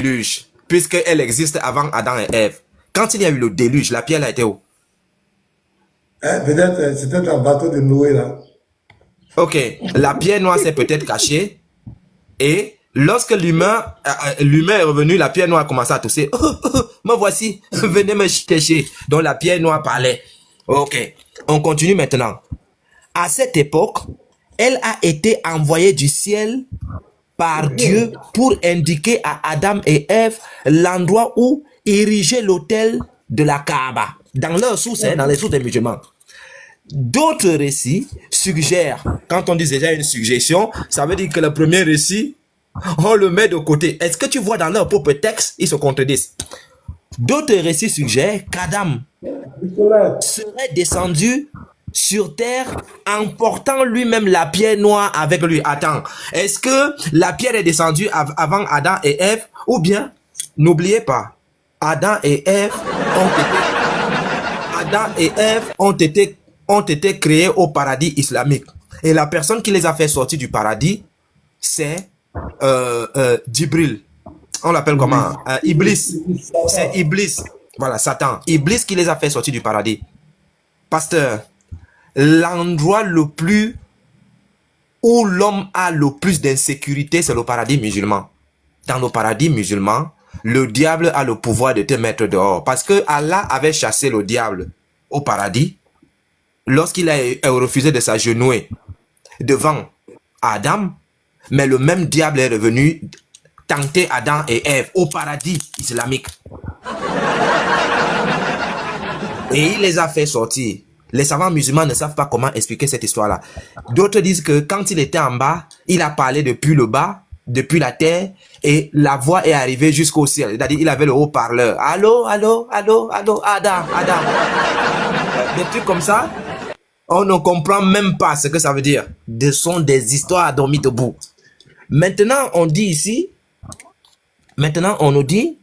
déluge, puisqu'elle existe avant Adam et Ève. Quand il y a eu le déluge, la pierre a été où? Peut-être c'était un bateau de Noé là. Ok, la pierre noire s'est peut-être cachée et lorsque l'humain est revenu, la pierre noire a commencé à tousser. Me voici, venez me chercher. Donc la pierre noire parlait. Ok, on continue maintenant. À cette époque, elle a été envoyée du ciel par Dieu pour indiquer à Adam et Ève l'endroit où ériger l'autel de la Kaaba. Dans leur source, dans les sources des musulmans. D'autres récits suggèrent, quand on dit déjà une suggestion, ça veut dire que le premier récit, on le met de côté. Est-ce que tu vois dans leur propre texte, ils se contredisent? D'autres récits suggèrent qu'Adam serait descendu sur terre en portant lui-même la pierre noire avec lui. Attends, est-ce que la pierre est descendue avant Adam et Ève? Ou bien, n'oubliez pas, Adam et Ève ont été créés au paradis islamique. Et la personne qui les a fait sortir du paradis, c'est Djibril. On l'appelle comment? Iblis. C'est Iblis. Voilà, Satan. Iblis qui les a fait sortir du paradis. Pasteur, l'endroit le plus où l'homme a le plus d'insécurité, c'est le paradis musulman. Dans le paradis musulman, le diable a le pouvoir de te mettre dehors. Parce que Allah avait chassé le diable au paradis lorsqu'il a refusé de s'agenouiller devant Adam, mais le même diable est revenu tenter Adam et Ève au paradis islamique. Et il les a fait sortir. Les savants musulmans ne savent pas comment expliquer cette histoire-là. D'autres disent que quand il était en bas, il a parlé depuis le bas, depuis la terre, et la voix est arrivée jusqu'au ciel. C'est-à-dire il avait le haut-parleur. Allô, allô, allô, allô, Adam, Adam. Des trucs comme ça. On ne comprend même pas ce que ça veut dire. Ce sont des histoires à dormir debout. Maintenant, on dit ici, maintenant, on nous dit,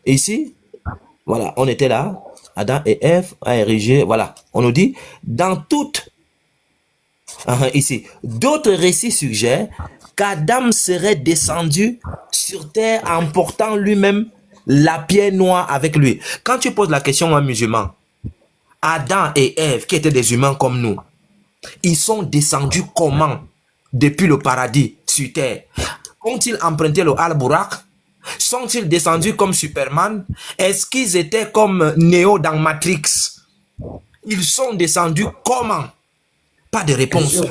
ici, voilà, on était là, Adam et Ève a érigé, voilà, on nous dit, dans toutes, ici, d'autres récits suggèrent qu'Adam serait descendu sur terre en portant lui-même la pierre noire avec lui. Quand tu poses la question à un musulman, Adam et Ève, qui étaient des humains comme nous, ils sont descendus comment depuis le paradis sur terre? Ont-ils emprunté le Al-Burak? Sont-ils descendus comme Superman? Est-ce qu'ils étaient comme Neo dans Matrix? Ils sont descendus comment? Pas de réponse.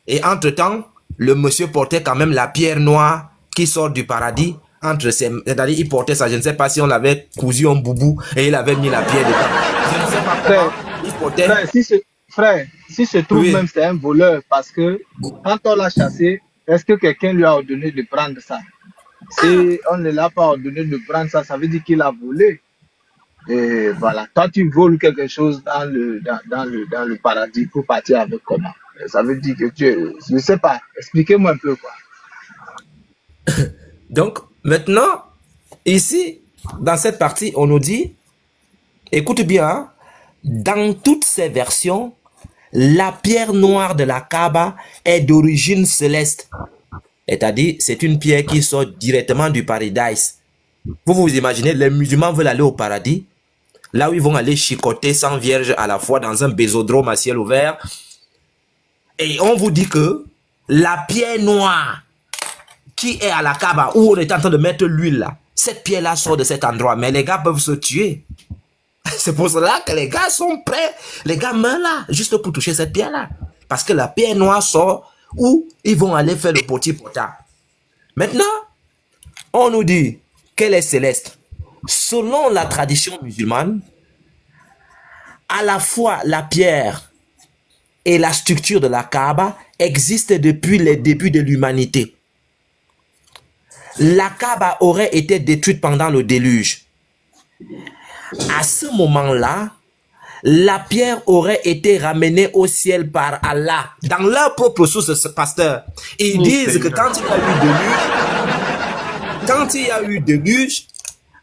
Et entre-temps, le monsieur portait quand même la pierre noire qui sort du paradis entre ses... C'est-à-dire, il portait ça, je ne sais pas si on l'avait cousu en boubou et il avait mis la pierre dedans. Je ne sais pas comment il portait... Frère, si se trouve même c'est un voleur, parce que quand on l'a chassé, est-ce que quelqu'un lui a ordonné de prendre ça? Si on ne l'a pas ordonné de prendre ça, ça veut dire qu'il a volé. Et voilà, toi tu voles quelque chose dans le paradis pour partir avec comment? Ça veut dire que je ne sais pas, expliquez-moi un peu quoi. Donc, maintenant, ici, dans cette partie, on nous dit, écoute bien, hein, dans toutes ces versions, la pierre noire de la Kaaba est d'origine céleste. C'est-à-dire, c'est une pierre qui sort directement du paradis. Vous vous imaginez, les musulmans veulent aller au paradis, là où ils vont aller chicoter 100 vierges à la fois dans un bésodrome à ciel ouvert. Et on vous dit que la pierre noire qui est à la Kaaba, où on est en train de mettre l'huile là, cette pierre-là sort de cet endroit. Mais les gars peuvent se tuer. C'est pour cela que les gars sont prêts. Les gars meurent là, juste pour toucher cette pierre-là. Parce que la pierre noire sort où ils vont aller faire le poti-pota. Maintenant, on nous dit qu'elle est céleste. Selon la tradition musulmane, à la fois la pierre et la structure de la Kaaba existent depuis les débuts de l'humanité. La Kaaba aurait été détruite pendant le déluge. À ce moment-là, la pierre aurait été ramenée au ciel par Allah. Dans leur propre source, pasteur, ils disent que quand il y a eu déluge,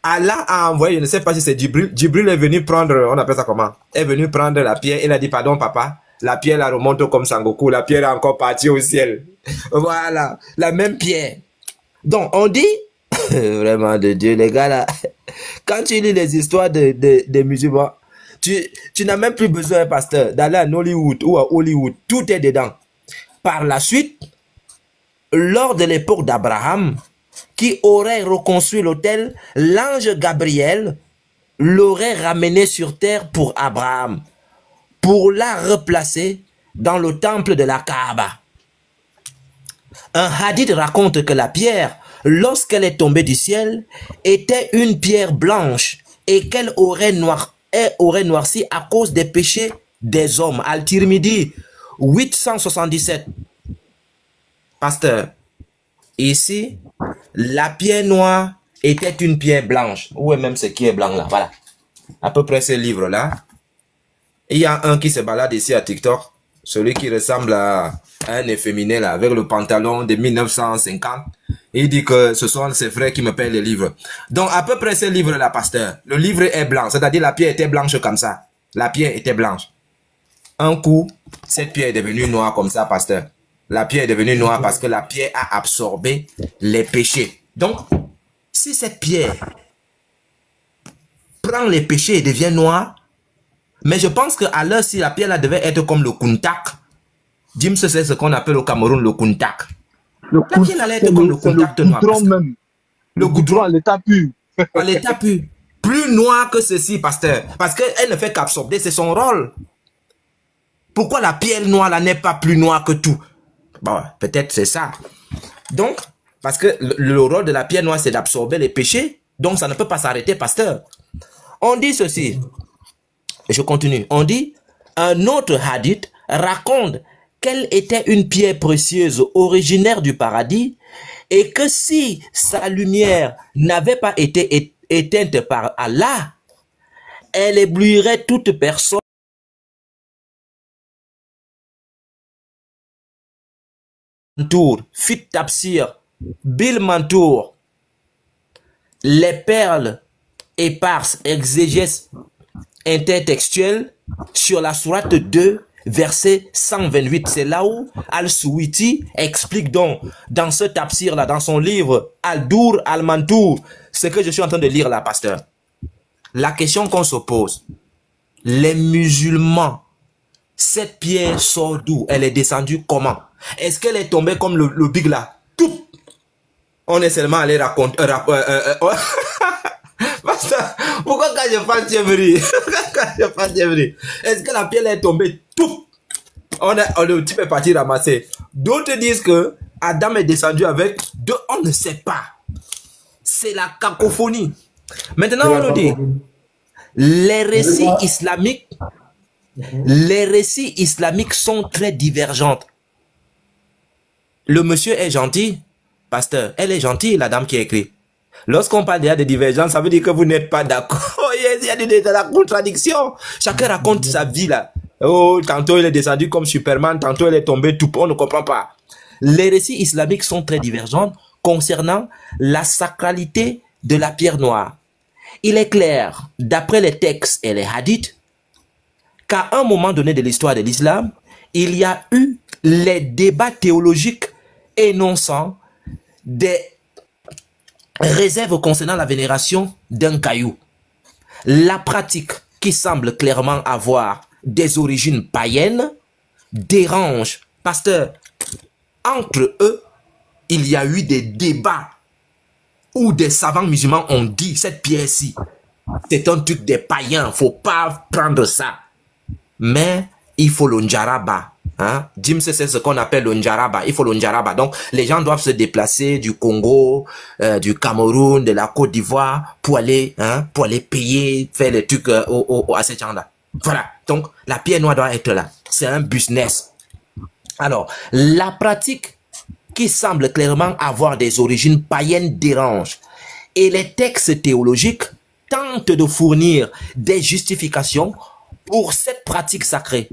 Allah a envoyé, je ne sais pas si c'est Djibril. Djibril est venu prendre, on appelle ça comment? Est venu prendre la pierre. Il a dit, pardon papa, la pierre la remonte comme Sangoku. La pierre est encore partie au ciel. Voilà, la même pierre. Donc, on dit, Vraiment de Dieu, les gars là. Quand tu lis les histoires des musulmans, tu n'as même plus besoin, pasteur, d'aller à Hollywood ou à Hollywood. Tout est dedans. Par la suite, lors de l'époque d'Abraham, qui aurait reconstruit l'autel, l'ange Gabriel l'aurait ramené sur terre pour Abraham, pour la replacer dans le temple de la Kaaba. Un hadith raconte que la pierre, lorsqu'elle est tombée du ciel, était une pierre blanche et qu'elle aurait noirci à cause des péchés des hommes. Al-Tirmidhi, 877. Pasteur, ici, la pierre noire était une pierre blanche. Où est même ce qui est blanc là? Voilà. À peu près ce livre-là. Il y a un qui se balade ici à TikTok. Celui qui ressemble à un efféminé là, avec le pantalon de 1950. Il dit que ce sont ses frères qui me payent les livres. Donc, à peu près ce livre-là, pasteur. Le livre est blanc. C'est-à-dire la pierre était blanche comme ça. La pierre était blanche. Un coup, cette pierre est devenue noire comme ça, pasteur. La pierre est devenue noire parce que la pierre a absorbé les péchés. Donc, si cette pierre prend les péchés et devient noire, mais je pense qu'à l'heure, si la pierre là devait être comme le kuntak, Jim, c'est ce qu'on appelle au Cameroun le kuntak. La pierre allait être comme le kuntak noir. Même. Le goudron à l'état pur. À l'état pur. Plus noir que ceci, pasteur. Parce qu'elle ne fait qu'absorber, c'est son rôle. Pourquoi la pierre noire là n'est pas plus noire que tout? Bon, peut-être c'est ça. Donc, parce que le rôle de la pierre noire, c'est d'absorber les péchés. Donc, ça ne peut pas s'arrêter, pasteur. On dit ceci. Je continue. On dit, un autre hadith raconte qu'elle était une pierre précieuse originaire du paradis et que si sa lumière n'avait pas été éteinte par Allah, elle éblouirait toute personne. Fit Tafsir, Bil Mantour, les perles éparses, exégèse intertextuelle sur la sourate 2, verset 128. C'est là où Al-Suwiti explique donc dans ce tafsir là, dans son livre Al-Dur Al-Mantour, ce que je suis en train de lire là, pasteur. La question qu'on se pose, les musulmans, cette pierre sort d'où? Elle est descendue comment? Est-ce qu'elle est tombée comme le big là? Tout. On est seulement allé raconter... Pourquoi quand je parle Thierry? Est-ce que la pierre est tombée? Tout. Le type est parti ramasser. D'autres disent que Adam est descendu avec... On ne sait pas. C'est la cacophonie. Maintenant, on nous dit... Les récits islamiques sont très divergents. Le monsieur est gentil, pasteur. Elle est gentille, la dame qui écrit. Lorsqu'on parle déjà de divergence, ça veut dire que vous n'êtes pas d'accord. Il y a de la contradiction. Chacun raconte sa vie là. Oh, tantôt il est descendu comme Superman, tantôt il est tombé tout. On ne comprend pas. Les récits islamiques sont très divergents concernant la sacralité de la pierre noire. Il est clair, d'après les textes et les hadiths, qu'à un moment donné de l'histoire de l'islam, il y a eu les débats théologiques énonçant des réserves concernant la vénération d'un caillou. La pratique, qui semble clairement avoir des origines païennes, dérange. Pasteur, entre eux, il y a eu des débats où des savants musulmans ont dit cette pierre-ci, c'est un truc des païens, faut pas prendre ça. Mais il faut le njaraba. Hein? Jim, c'est ce qu'on appelle le njaraba. Il faut le njaraba. Donc, les gens doivent se déplacer du Congo, du Cameroun, de la Côte d'Ivoire pour aller payer, faire les trucs à ces gens-là. Voilà. Donc, la pierre noire doit être là. C'est un business. Alors, la pratique qui semble clairement avoir des origines païennes dérange. Et les textes théologiques tentent de fournir des justifications pour cette pratique sacrée.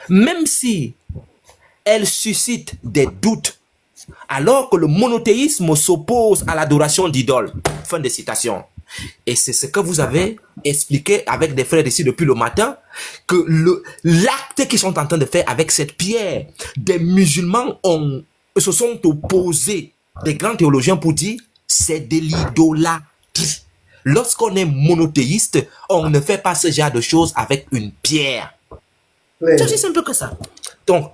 Même si elle suscite des doutes, alors que le monothéisme s'oppose à l'adoration d'idoles. Fin de citation. Et c'est ce que vous avez expliqué avec des frères ici depuis le matin, que l'acte qu'ils sont en train de faire avec cette pierre, des musulmans se sont opposés, des grands théologiens, pour dire c'est de l'idolâtrie. Lorsqu'on est monothéiste, on ne fait pas ce genre de choses avec une pierre. C'est aussi simple que ça. Donc,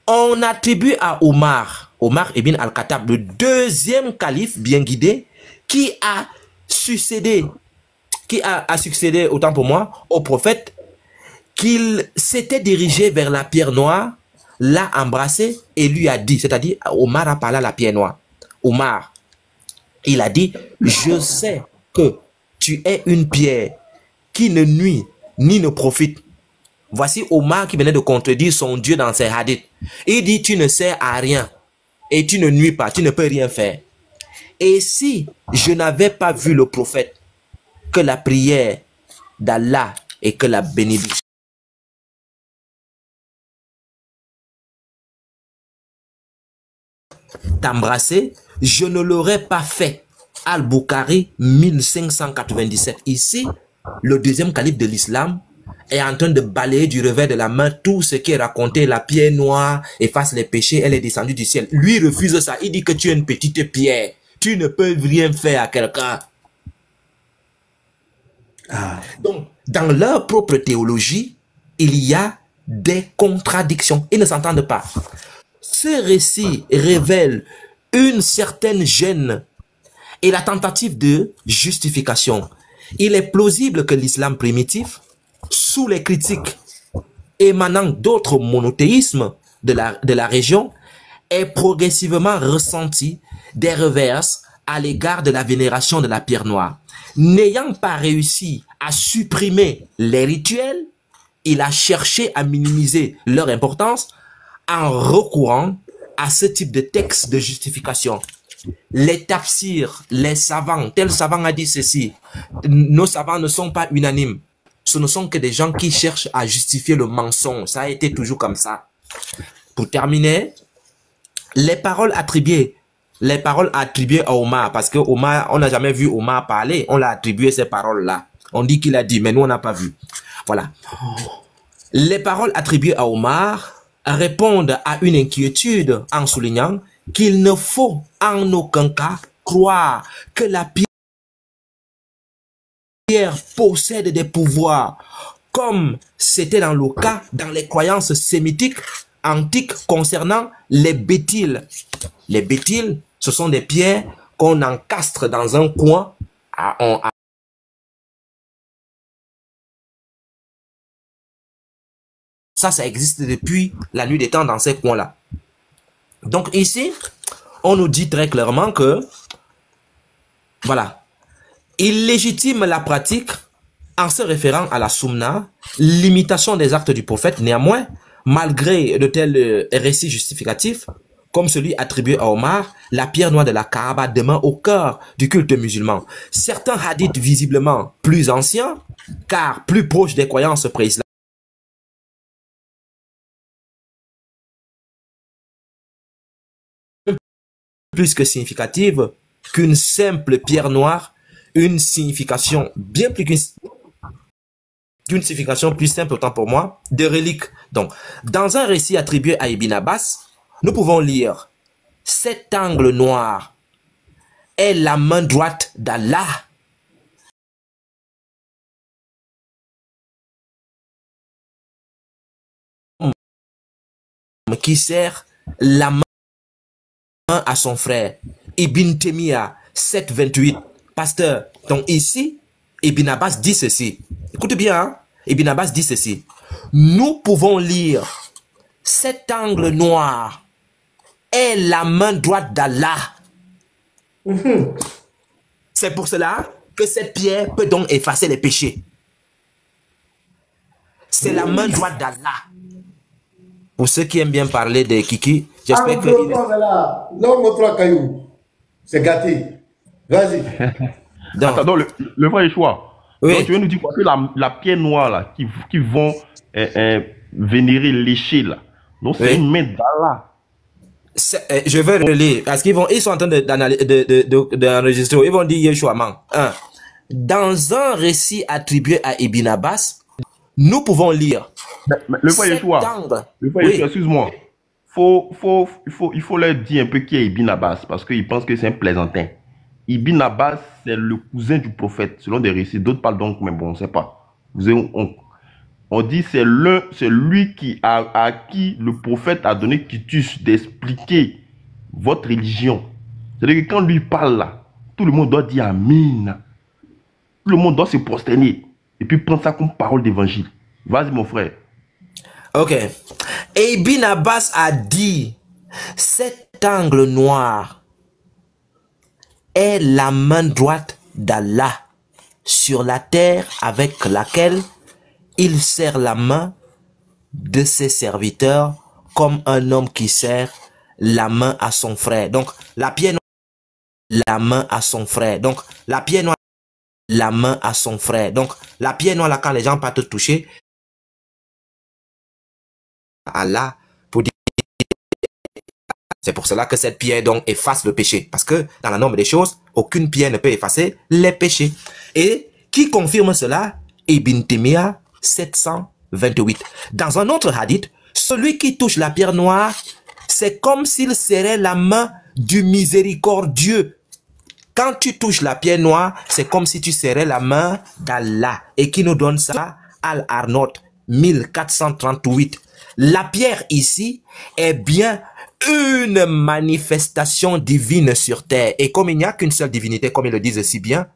on attribue à Omar ibn al-Khattab, le deuxième calife bien guidé, qui a succédé, autant pour moi, au prophète, qu'il s'était dirigé vers la pierre noire, l'a embrassé et lui a dit, c'est-à-dire Omar a parlé à la pierre noire. Omar, il a dit, je sais que tu es une pierre qui ne nuit ni ne profite. Voici Omar qui venait de contredire son Dieu dans ses hadiths. Il dit, tu ne sers à rien et tu ne nuis pas, tu ne peux rien faire. Et si je n'avais pas vu le prophète, que la prière d'Allah et que la bénédiction t'embrasser, je ne l'aurais pas fait. Al-Bukhari 1597. Ici, le deuxième calife de l'islam est en train de balayer du revers de la main tout ce qui est raconté. La pierre noire efface les péchés, elle est descendue du ciel. Lui refuse ça. Il dit que tu es une petite pierre. Tu ne peux rien faire à quelqu'un. Donc, dans leur propre théologie, il y a des contradictions. Ils ne s'entendent pas. Ce récit révèle une certaine gêne et la tentative de justification. Il est plausible que l'islam primitif, sous les critiques émanant d'autres monothéismes de la région, ait progressivement ressenti des reverses à l'égard de la vénération de la pierre noire. N'ayant pas réussi à supprimer les rituels, il a cherché à minimiser leur importance en recourant à ce type de texte de justification. Les tafsirs, les savants, tel savant a dit ceci, nos savants ne sont pas unanimes. Ce ne sont que des gens qui cherchent à justifier le mensonge. Ça a été toujours comme ça. Pour terminer, les paroles attribuées à Omar, parce que Omar, on n'a jamais vu Omar parler, on l'a attribué ces paroles-là. On dit qu'il a dit, mais nous on n'a pas vu. Voilà. Les paroles attribuées à Omar répondent à une inquiétude en soulignant qu'il ne faut en aucun cas croire que la pierre possède des pouvoirs, comme c'était dans le cas dans les croyances sémitiques antiques concernant les bétiles. Les bétiles, ce sont des pierres qu'on encastre dans un coin. Ça existe depuis la nuit des temps dans ces coins-là. Donc ici, on nous dit très clairement que, voilà, il légitime la pratique en se référant à la Sunna, l'imitation des actes du prophète. Néanmoins, malgré de tels récits justificatifs, comme celui attribué à Omar, la pierre noire de la Kaaba demeure au cœur du culte musulman. Certains hadiths visiblement plus anciens, car plus proches des croyances pré-islamiques, plus que significative qu'une simple pierre noire, une signification bien plus d'une signification plus simple autant pour moi, de relique. Donc, dans un récit attribué à Ibn Abbas, nous pouvons lire « Cet angle noir est la main droite d'Allah. Qui sert la main à son frère. » Ibn Taymiyyah 728. Pasteur, donc ici, Ibn Abbas dit ceci. Écoutez bien, hein? Ibn Abbas dit ceci. Nous pouvons lire cet angle noir est la main droite d'Allah. C'est pour cela que cette pierre peut donc effacer les péchés. C'est la main droite d'Allah. Pour ceux qui aiment bien parler de Kiki, j'espère que... L'homme trois cailloux. C'est gâté. Vas-y. Attends, le vrai choix. Oui. Donc, tu veux nous dire quoi que la pierre noire là, qui vont vénérer lécher là. Donc c'est une main d'Allah. Je vais relire parce qu'ils sont en train d'enregistrer. Ils vont dire Yeshua man. Dans un récit attribué à Ibn Abbas, nous pouvons lire. Le frère Yeshua, excuse-moi. Il faut leur dire un peu qui est Ibn Abbas parce qu'ils pensent que c'est un plaisantin. Ibn Abbas, c'est le cousin du prophète, selon des récits. D'autres parlent donc, mais bon, on ne sait pas. On dit c'est lui à qui le prophète a donné quitus d'expliquer votre religion. C'est-à-dire que quand lui parle là, tout le monde doit dire Amin. Tout le monde doit se prosterner et puis prendre ça comme parole d'évangile. Vas-y mon frère. Ok. Et Ibn Abbas a dit, cet angle noir est la main droite d'Allah sur la terre avec laquelle il serre la main de ses serviteurs comme un homme qui serre la main à son frère. Donc, la pierre noire, la main à son frère. Donc, la pierre noire, la main à son frère. Donc, la pierre noire, là, quand les gens partent te toucher, Allah, pour dire, c'est pour cela que cette pierre, donc, efface le péché. Parce que, dans la norme des choses, aucune pierre ne peut effacer les péchés. Et, qui confirme cela? Ibn Taymiyyah, 728. Dans un autre hadith, celui qui touche la pierre noire, c'est comme s'il serrait la main du miséricordieux. Quand tu touches la pierre noire, c'est comme si tu serrais la main d'Allah. Et qui nous donne ça? Al-Arnaud, 1438. La pierre ici est bien une manifestation divine sur terre. Et comme il n'y a qu'une seule divinité, comme ils le disent si bien,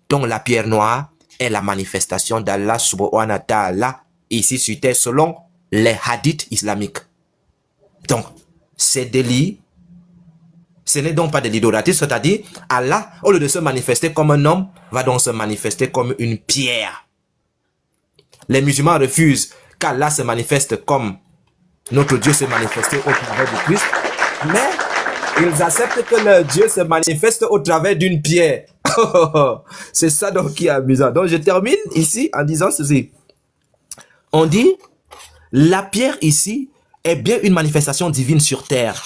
donc la pierre noire est la manifestation d'Allah subhanahu wa ta'ala ici sur terre selon les hadiths islamiques. Donc, ces délits, ce n'est donc pas de l'idolâtrie, c'est-à-dire Allah, au lieu de se manifester comme un homme, va donc se manifester comme une pierre. Les musulmans refusent qu'Allah se manifeste comme notre Dieu s'est manifesté au travers du Christ, mais ils acceptent que leur Dieu se manifeste au travers d'une pierre. C'est ça donc qui est amusant. Donc je termine ici en disant ceci. On dit, la pierre ici est bien une manifestation divine sur terre.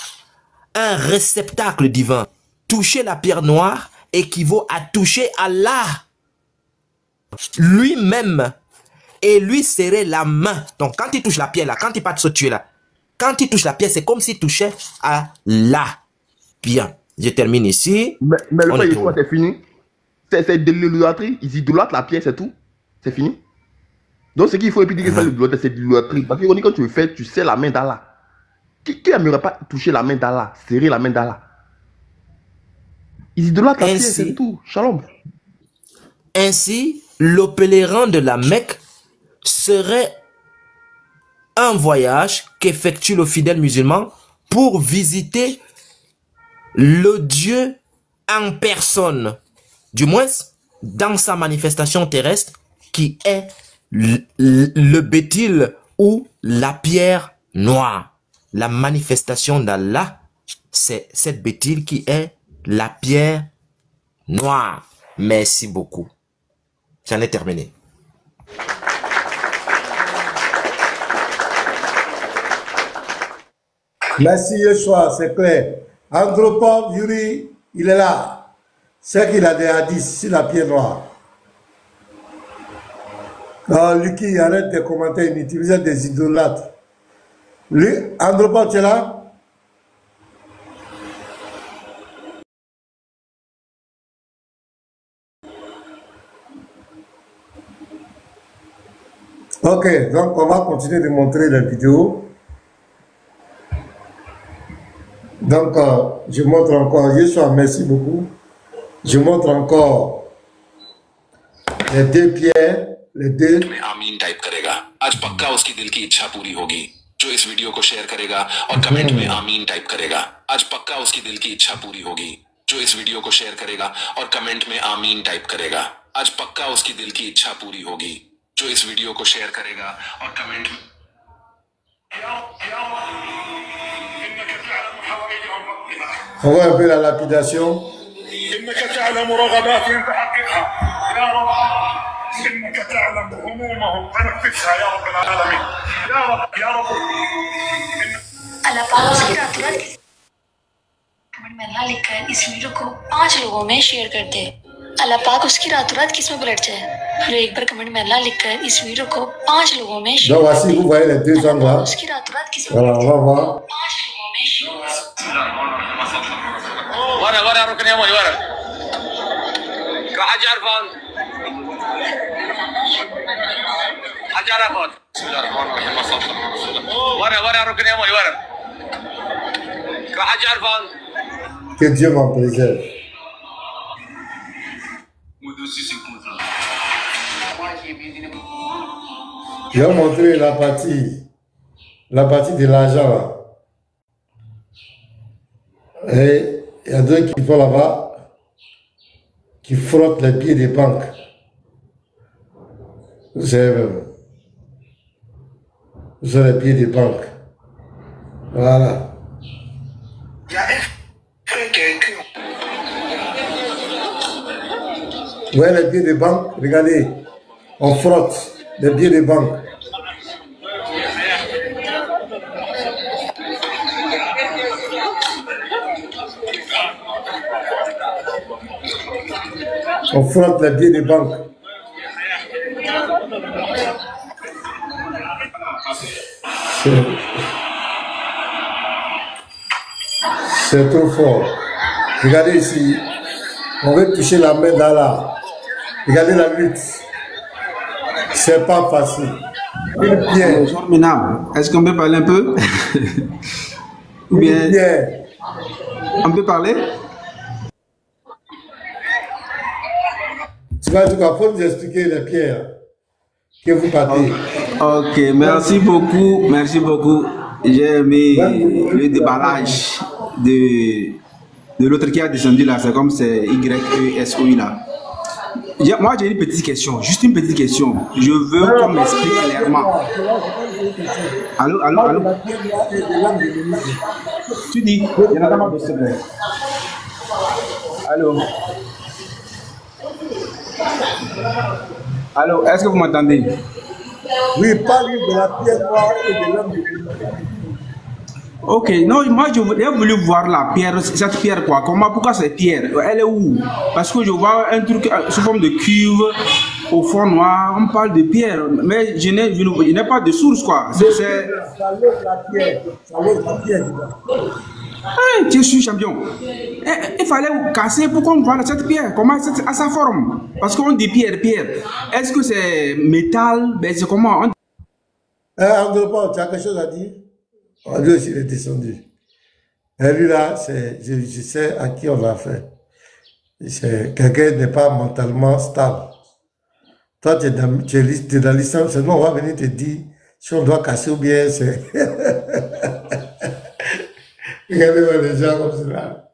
Un réceptacle divin. Toucher la pierre noire équivaut à toucher Allah lui-même et lui serrer la main. Donc quand il touche la pierre là, quand il part se tuer là, quand il touche la pierre, c'est comme s'il touchait Allah. Bien, je termine ici. Mais le fait quoi, c'est fini. C'est de l'idolâtrie. Ils idolâtrent la pierre, c'est tout. C'est fini. Donc ce qu'il faut épidiquer, c'est de l'idolâtrie. Parce que quand tu le fais, tu serres la main d'Allah. Qui n'aimerait pas toucher la main d'Allah, serrer la main d'Allah? Ils idolâtrent la pierre, c'est tout. Shalom. Ainsi, le pèlerin de la Mecque serait un voyage qu'effectue le fidèle musulman pour visiter le Dieu en personne, du moins dans sa manifestation terrestre qui est le Béthil ou la pierre noire. La manifestation d'Allah, c'est cette Béthil qui est la pierre noire. Merci beaucoup. J'en ai terminé. Merci Yeshua, c'est clair. Andropov, Yuri, il est là. C'est qu'il a des hadiths sur la pierre noire. Lucky, arrête de commenter inutiles, vous êtes des idolâtres. Lui, Andropov, tu es là? Ok, donc on va continuer de montrer la vidéo. Donc, je montre encore, Yeshua, merci beaucoup. Je montre encore les deux pierres, les deux. आमीन टाइप करेगा आज पक्का उसकी दिल की इच्छा पूरी होगी जो इस वीडियो को शेयर करेगा और कमेंट में आमीन टाइप करेगा आज पक्का उसकी दिल की इच्छा पूरी होगी जो इस वीडियो को शेयर करेगा और कमेंट में आमीन टाइप करेगा आज पक्का उसकी दिल की इच्छा पूरी होगी जो इस वीडियो को शेयर करेगा और कमेंट में On va un peu la lapidation. إنك تعلم رغباتهم فحققها يا رب إنك تعلم همومهم فنفذها يا رب العالمين يا رب अल्लाह पाक उसकी रातों रात कमेंट में अल्लाह लिखकर इस वीडियो को 5 लोगों में शेयर कर दे। अल्लाह पाक उसकी रातों रात किस्मत पलट जाए। फिर एक बार कमेंट में अल्लाह लिखकर इस वीडियो को 5 लोगों में share Donc voici, vous voyez les deux angles là. उसकी रातों रात किस्मत Voilà, on va voir. 5 लोगों में शेयर ورا ركن يا مي ورا حاج عرفان حاج عرفان بسم الله الرحمن الرحيم صلى الله عليه وسلم ورا ركن يا موي ورا حاج عرفان Que Dieu m'en préserve. Je vais montrer la partie de l'argent là. Et il y a deux qui vont là-bas, qui frottent les pieds des banques. Vous savez, les pieds des banques. Voilà. Vous voyez les pieds des banques? Regardez, on frotte les pieds des banques. On frotte les pieds des banques. C'est trop fort. Regardez ici. On veut toucher la main d'Allah. Regardez la lutte. C'est pas facile. Une pierre. Bonjour, mesdames. Est-ce qu'on peut parler un peu? Ou bien... Une pierre. On peut parler? Tu vas en tout cas, faut nous expliquer les pierres que vous partez. Ok, merci beaucoup. Merci beaucoup. J'ai aimé le déballage de l'autre qui a descendu là. C'est comme c'est YESOI là. Moi, j'ai une petite question. Juste une petite question. Je veux qu'on m'explique clairement. Allô? Tu dis, il y en a tellement de secrets. Allô, est-ce que vous m'entendez? Oui, parle de la pierre noire et de l'homme de l'humanité. Ok, non, moi j'ai voulu voir la pierre, cette pierre quoi. Pourquoi cette pierre? Elle est où? Parce que je vois un truc sous forme de cuve, au fond noir, on parle de pierre, mais je n'ai pas de source quoi. Ça lève la pierre, ça lève la pierre. Hey, je suis champion. Il fallait casser pour qu'on voit cette pierre, comment à sa forme. Parce qu'on dit pierre. Est-ce que c'est métal? Ben c'est comment? Andropon, tu as quelque chose à dire? Lui aussi, il est descendu. Et lui là, je sais à qui on l'a fait. C'est quelqu'un qui n'est pas mentalement stable. Toi, tu es dans l'islam, seulement on va venir te dire si on doit casser ou bien c'est... Regardez-moi les gens comme cela.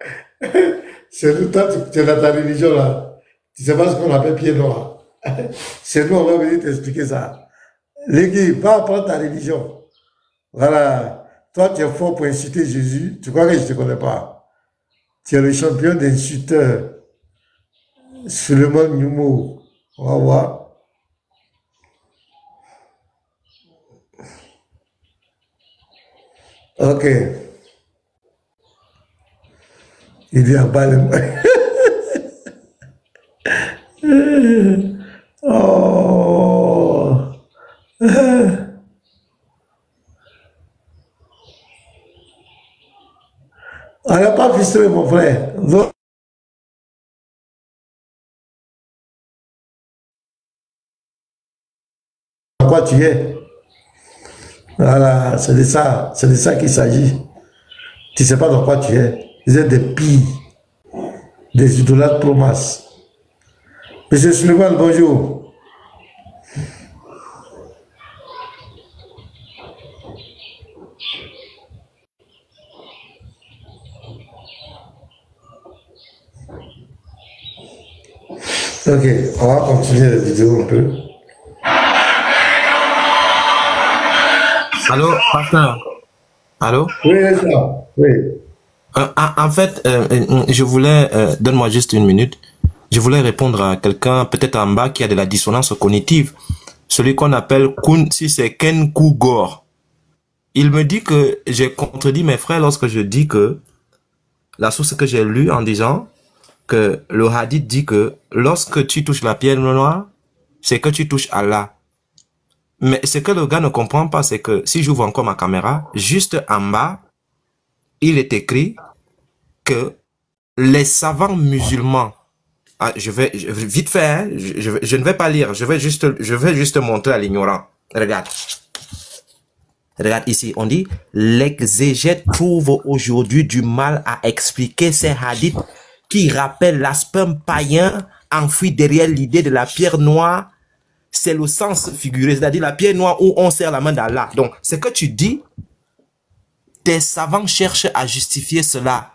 C'est nous, toi, tu es dans ta religion là. Tu sais pas ce qu'on appelle pied noir. C'est nous, on va venir t'expliquer ça. L'équipe, va apprendre ta religion. Voilà. Toi, tu es fort pour insulter Jésus. Tu crois que je ne te connais pas? Tu es le champion d'insulteurs. Suleiman Numo. On va voir. Ok. Il dit à bas les mains. Oh. On n'a pas ficelé, mon frère. Non. Quoi tu es? Voilà, c'est de ça qu'il s'agit. Tu ne sais pas dans quoi tu es. Vous êtes des pilles, des idolâtres promas. Monsieur Suleiman, bonjour. Ok, on va continuer la vidéo un peu. Allô, pasteur? Allô? Oui, oui. En fait, je voulais, donne-moi juste une minute, je voulais répondre à quelqu'un, peut-être en bas, qui a de la dissonance cognitive, celui qu'on appelle si c'est Ken Kugor. Il me dit que j'ai contredit mes frères lorsque je dis que la source que j'ai lue en disant que le hadith dit que lorsque tu touches la pierre noire, c'est que tu touches Allah. Mais ce que le gars ne comprend pas, c'est que si j'ouvre encore ma caméra, juste en bas, il est écrit que les savants musulmans vite fait, hein, je ne vais pas lire, je vais juste montrer à l'ignorant. Regarde. Regarde ici, on dit, l'exégète trouve aujourd'hui du mal à expliquer ces hadiths qui rappellent l'aspect païen enfoui derrière l'idée de la pierre noire. C'est le sens figuré, c'est-à-dire la pierre noire où on serre la main d'Allah. Donc, ce que tu dis, tes savants cherchent à justifier cela,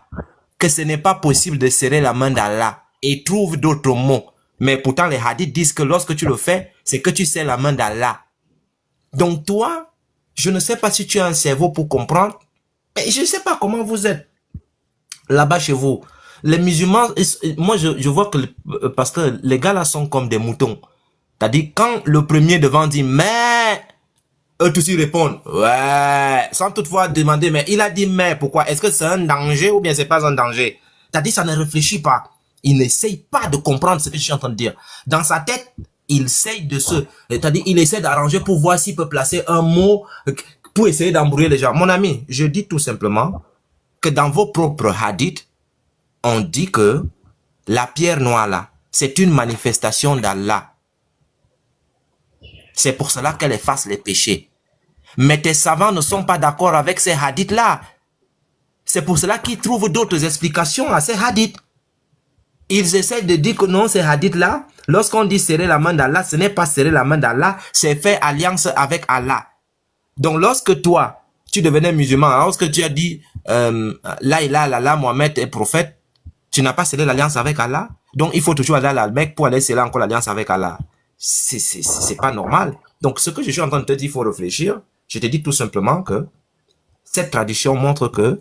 que ce n'est pas possible de serrer la main d'Allah et trouvent d'autres mots. Mais pourtant, les hadiths disent que lorsque tu le fais, c'est que tu serres la main d'Allah. Donc toi, je ne sais pas si tu as un cerveau pour comprendre, mais je ne sais pas comment vous êtes là-bas chez vous. Les musulmans, moi je vois que, parce que les gars là sont comme des moutons. C'est-à-dire quand le premier devant dit, mais, eux tous ils répondent, ouais, sans toutefois demander, mais il a dit mais, pourquoi? Est-ce que c'est un danger ou bien c'est pas un danger? C'est-à-dire ça ne réfléchit pas. Il n'essaye pas de comprendre ce que je suis en train de dire. Dans sa tête, il essaye de c'est-à-dire il essaie d'arranger pour voir s'il peut placer un mot pour essayer d'embrouiller les gens. Mon ami, je dis tout simplement que dans vos propres hadiths, on dit que la pierre noire là, c'est une manifestation d'Allah. C'est pour cela qu'elle efface les péchés. Mais tes savants ne sont pas d'accord avec ces hadiths là. C'est pour cela qu'ils trouvent d'autres explications à ces hadiths. Ils essaient de dire que non, ces hadiths-là, lorsqu'on dit serrer la main d'Allah, ce n'est pas serrer la main d'Allah, c'est faire alliance avec Allah. Donc, lorsque toi, tu devenais musulman, lorsque tu as dit la ilaha illallah, Mohammed est prophète, tu n'as pas scellé l'alliance avec Allah. Donc, il faut toujours aller à la Mecque pour aller sceller encore l'alliance avec Allah. C'est pas normal. Donc, ce que je suis en train de te dire, il faut réfléchir. Je te dis tout simplement que cette tradition montre que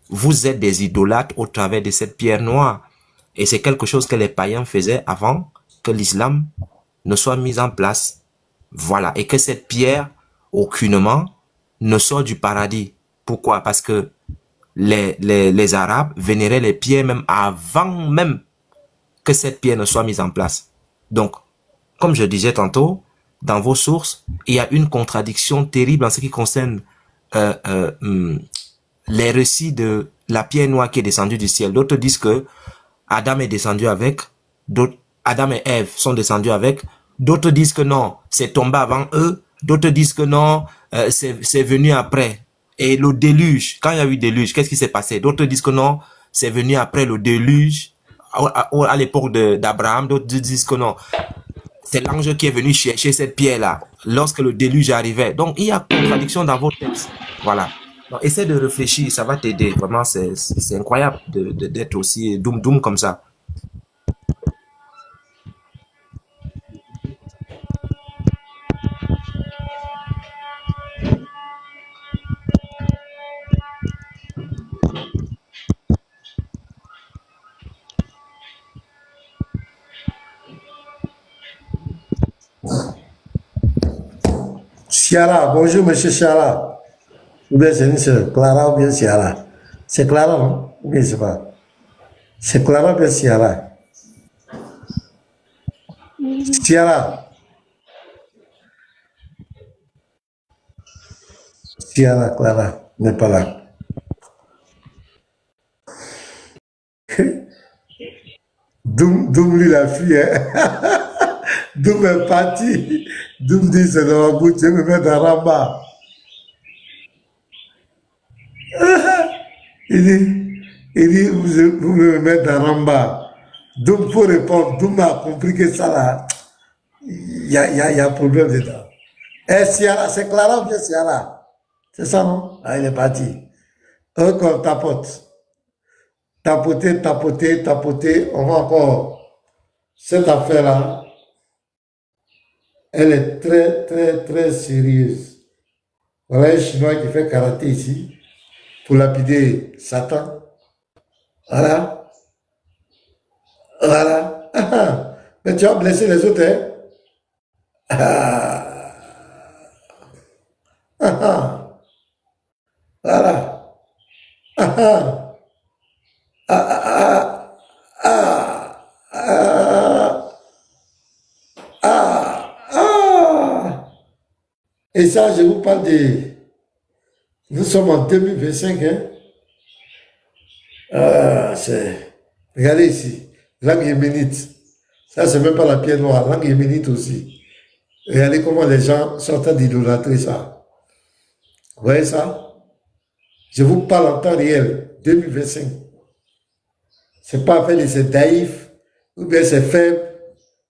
vous êtes des idolâtres au travers de cette pierre noire. Et c'est quelque chose que les païens faisaient avant que l'islam ne soit mis en place. Voilà. Et que cette pierre, aucunement, ne sort du paradis. Pourquoi? Parce que les Arabes vénéraient les pierres même avant même que cette pierre ne soit mise en place. Donc, comme je disais tantôt, dans vos sources, il y a une contradiction terrible en ce qui concerne les récits de la pierre noire qui est descendue du ciel. D'autres disent que Adam est descendu avec, d'autres, Adam et Ève sont descendus avec, d'autres disent que non, c'est tombé avant eux, d'autres disent que non, c'est venu après. Et le déluge, quand il y a eu déluge, qu'est-ce qui s'est passé? D'autres disent que non, c'est venu après le déluge, à l'époque d'Abraham, d'autres disent que non, c'est l'ange qui est venu chercher cette pierre-là, lorsque le déluge arrivait. Donc, il y a contradiction dans vos textes. Voilà. Donc, essaie de réfléchir, ça va t'aider. Vraiment, c'est incroyable d'être aussi doum comme ça. Ciara, bonjour monsieur Ciara. Ou bien c'est Clara ou bien Ciara. C'est Clara, non? Ou bien c'est pas. C'est Clara ou bien Ciara? Ciara. Ciara, Clara, n'est pas là. Doum lui la fille, hein? Doum est parti. Doum dit c'est dans ma bouche, je me mets dans Ramba. Il dit vous me mettez dans Ramba. Doum pour répondre, Doum a compris que ça là, il y a un problème dedans. Eh, Ciara, c'est Clara ou bien Ciara? C'est ça, non? Ah, il est parti. Encore tapote. Tapoter, on va encore. Cette affaire-là, elle est très sérieuse. Voilà un Chinois qui fait karaté ici pour lapider Satan. Voilà. Mais tu as blessé les autres, hein? Voilà. Et ça, je vous parle de... Nous sommes en 2025, hein? Regardez ici. langue yéménite. Ça, c'est même pas la pierre noire, langue yéménite aussi. Regardez comment les gens sont en train d'idolâtrer ça. Vous voyez ça? Je vous parle en temps réel, 2025. C'est pas fait de c'est naïf, ou bien c'est faible,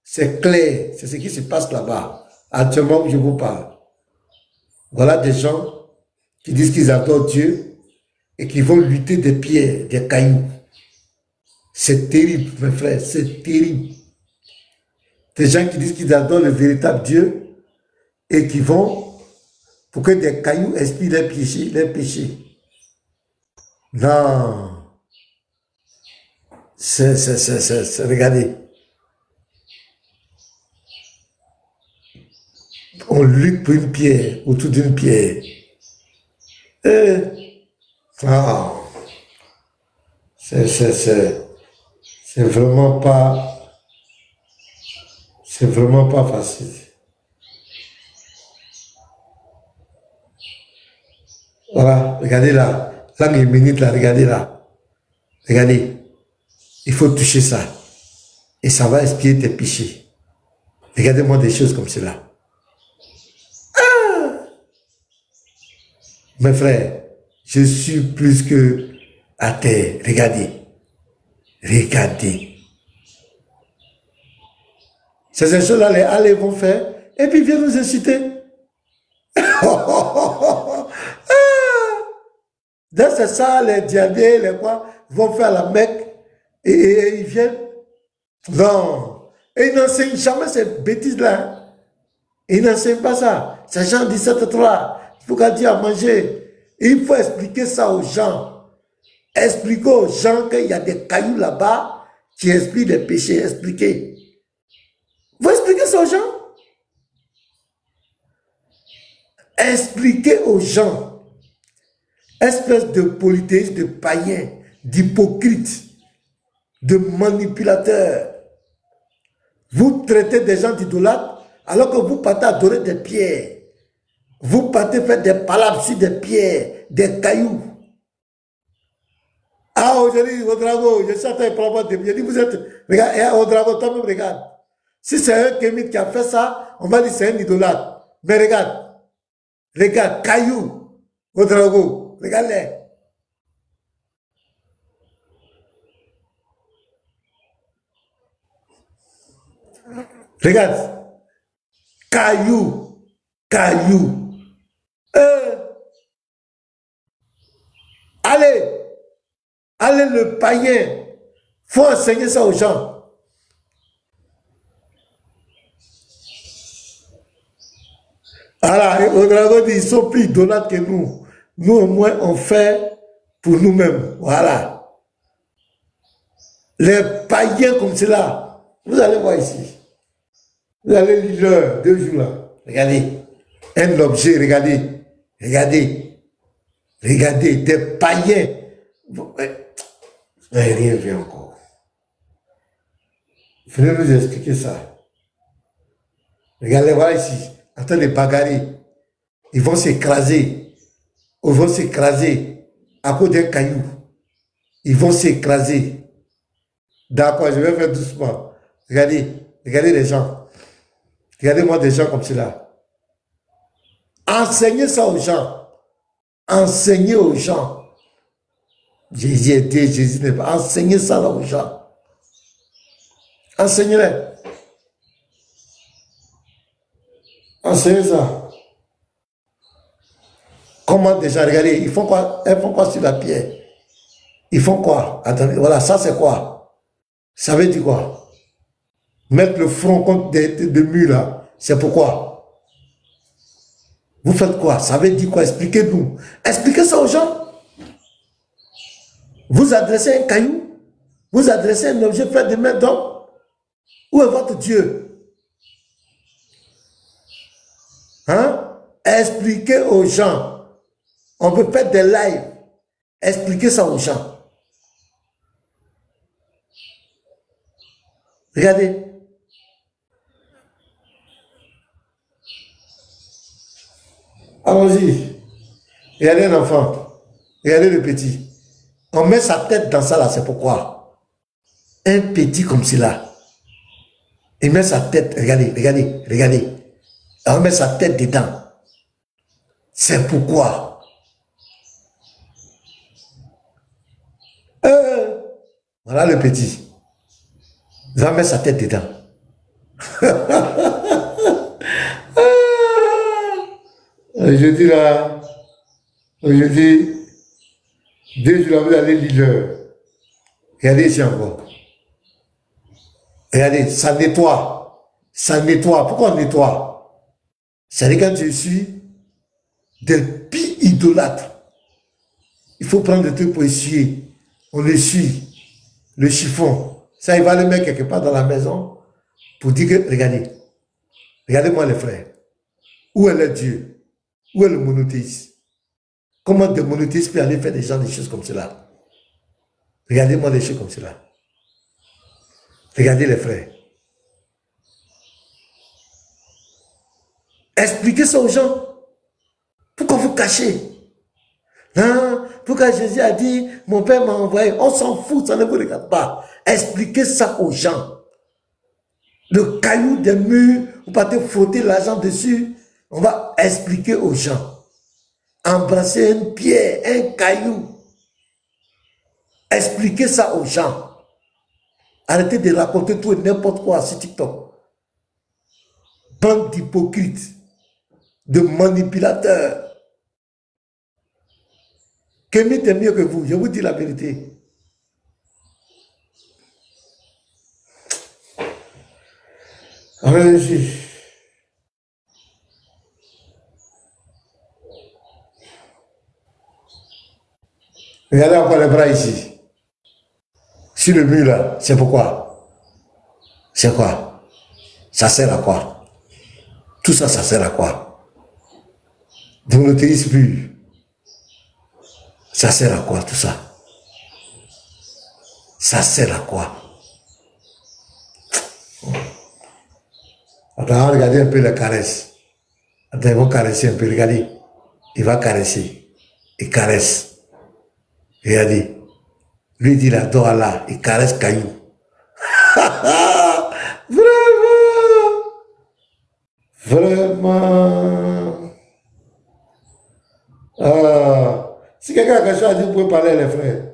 c'est clair. C'est ce qui se passe là-bas. Actuellement, je vous parle. Voilà des gens qui disent qu'ils adorent Dieu et qui vont lutter des pierres, des cailloux. C'est terrible, mes frères, c'est terrible. Des gens qui disent qu'ils adorent le véritable Dieu et qui vont pour que des cailloux expient leurs péchés. Non. Regardez. On lutte pour une pierre, autour d'une pierre. C'est vraiment pas facile. Voilà, regardez là, langue yéménite là, regardez là. Regardez, il faut toucher ça. Et ça va expier tes péchés. Regardez-moi des choses comme cela. Mes frères, je suis plus que à terre. Regardez. Regardez. Ces choses-là, les allées vont faire, et puis viennent nous inciter. C'est ça, les diadés, les quoi, vont faire la Mecque, et ils viennent. Non. Et ils n'enseignent jamais ces bêtises-là. Ils n'enseignent pas ça. C'est Jean 17:3. Il faut qu'à dire à manger. Il faut expliquer ça aux gens. Expliquer aux gens qu'il y a des cailloux là-bas qui expliquent les péchés. Expliquez. Vous expliquez ça aux gens. Expliquez aux gens. Espèce de polythéistes, de païens, d'hypocrites, de manipulateurs. Vous traitez des gens d'idolâtres alors que vous partez adorer des pierres. Vous partez faire des palabres sur des pierres, des cailloux. Ah, aujourd'hui, au dragon, je suis en train de prendre des pierres. Je dis, vous êtes, regarde, au dragon, toi-même, regarde. Si c'est un kémite qui a fait ça, on va dire c'est un idolâtre. Mais regarde, regarde, cailloux, au dragon, regarde-les. Regarde, cailloux, cailloux. Allez le païen, faut enseigner ça aux gens. Voilà, au dragon dit, ils sont plus idolâtres que nous. Nous au moins on fait pour nous-mêmes. Voilà. Les païens comme cela, vous allez voir ici. Vous allez lire l'heure, 2 jours là. Regardez. Un objet, regardez. Regardez. Regardez, des païens. Rien vient encore. Venez nous expliquer ça. Regardez, voilà ici. En train de bagarrer. Ils vont s'écraser. Ils vont s'écraser à cause d'un caillou. Ils vont s'écraser. D'accord, je vais faire doucement. Regardez. Regardez les gens. Regardez-moi des gens comme cela. Enseignez ça aux gens. Enseignez aux gens. Jésus est Dieu, Jésus n'est pas. Enseignez ça là aux gens. Enseignez-les. Enseignez ça. Comment déjà, regardez, ils font quoi? Elles font quoi sur la pierre? Ils font quoi? Attendez, voilà, ça c'est quoi? Ça veut dire quoi? Mettre le front contre des murs là, c'est pourquoi? Vous faites quoi? Ça veut dire quoi? Expliquez-nous. Expliquez ça aux gens. Vous adressez un caillou, vous adressez un objet fait de main d'homme. Où est votre Dieu? Hein? Expliquez aux gens. On peut faire des lives. Expliquez ça aux gens. Regardez. Allons-y. Regardez un enfant. Regardez le petit. On met sa tête dans ça là, c'est pourquoi. Un petit comme cela. Il met sa tête, regardez, regardez, regardez. Il met sa tête dedans. C'est pourquoi. Voilà le petit. Il va mettre sa tête dedans. Aujourd'hui là, aujourd'hui, dès que je vais aller lire. Regardez ici encore. Regardez, ça nettoie. Ça nettoie. Pourquoi on nettoie? C'est quand je suis des pires idolâtres. Il faut prendre le truc pour essuyer. On essuie le chiffon. Ça, il va le mettre quelque part dans la maison pour dire que, regardez, regardez-moi les frères. Où est le Dieu? Où est le monothéisme? Comment des monothéistes peuvent aller faire des choses comme cela? Regardez-moi des choses comme cela. Regardez les frères. Expliquez ça aux gens. Pourquoi vous cachez? Non, pourquoi Jésus a dit, mon Père m'a envoyé. On s'en fout, ça ne vous regarde pas. Expliquez ça aux gens. Le caillou des murs, vous partez frotter l'argent dessus. On va expliquer aux gens. Embrasser une pierre, un caillou. Expliquez ça aux gens. Arrêtez de raconter tout et n'importe quoi sur TikTok. Bande d'hypocrites, de manipulateurs. Kémy est mieux que vous, je vous dis la vérité. Allez-y. Regardez encore les bras ici. Sur le mur là, c'est pourquoi? C'est quoi? Ça sert à quoi? Tout ça, ça sert à quoi? Dans le théisme pur. Ça sert à quoi tout ça? Ça sert à quoi? Attends, regardez un peu la caresse. Attends, ils vont caresser un peu, regardez. Il va caresser. Il caresse. Regardez. Lui dit la doigt là, il caresse caillou. Vraiment. Vraiment. Si quelqu'un a quelque chose à dire, vous pouvez parler, les frères.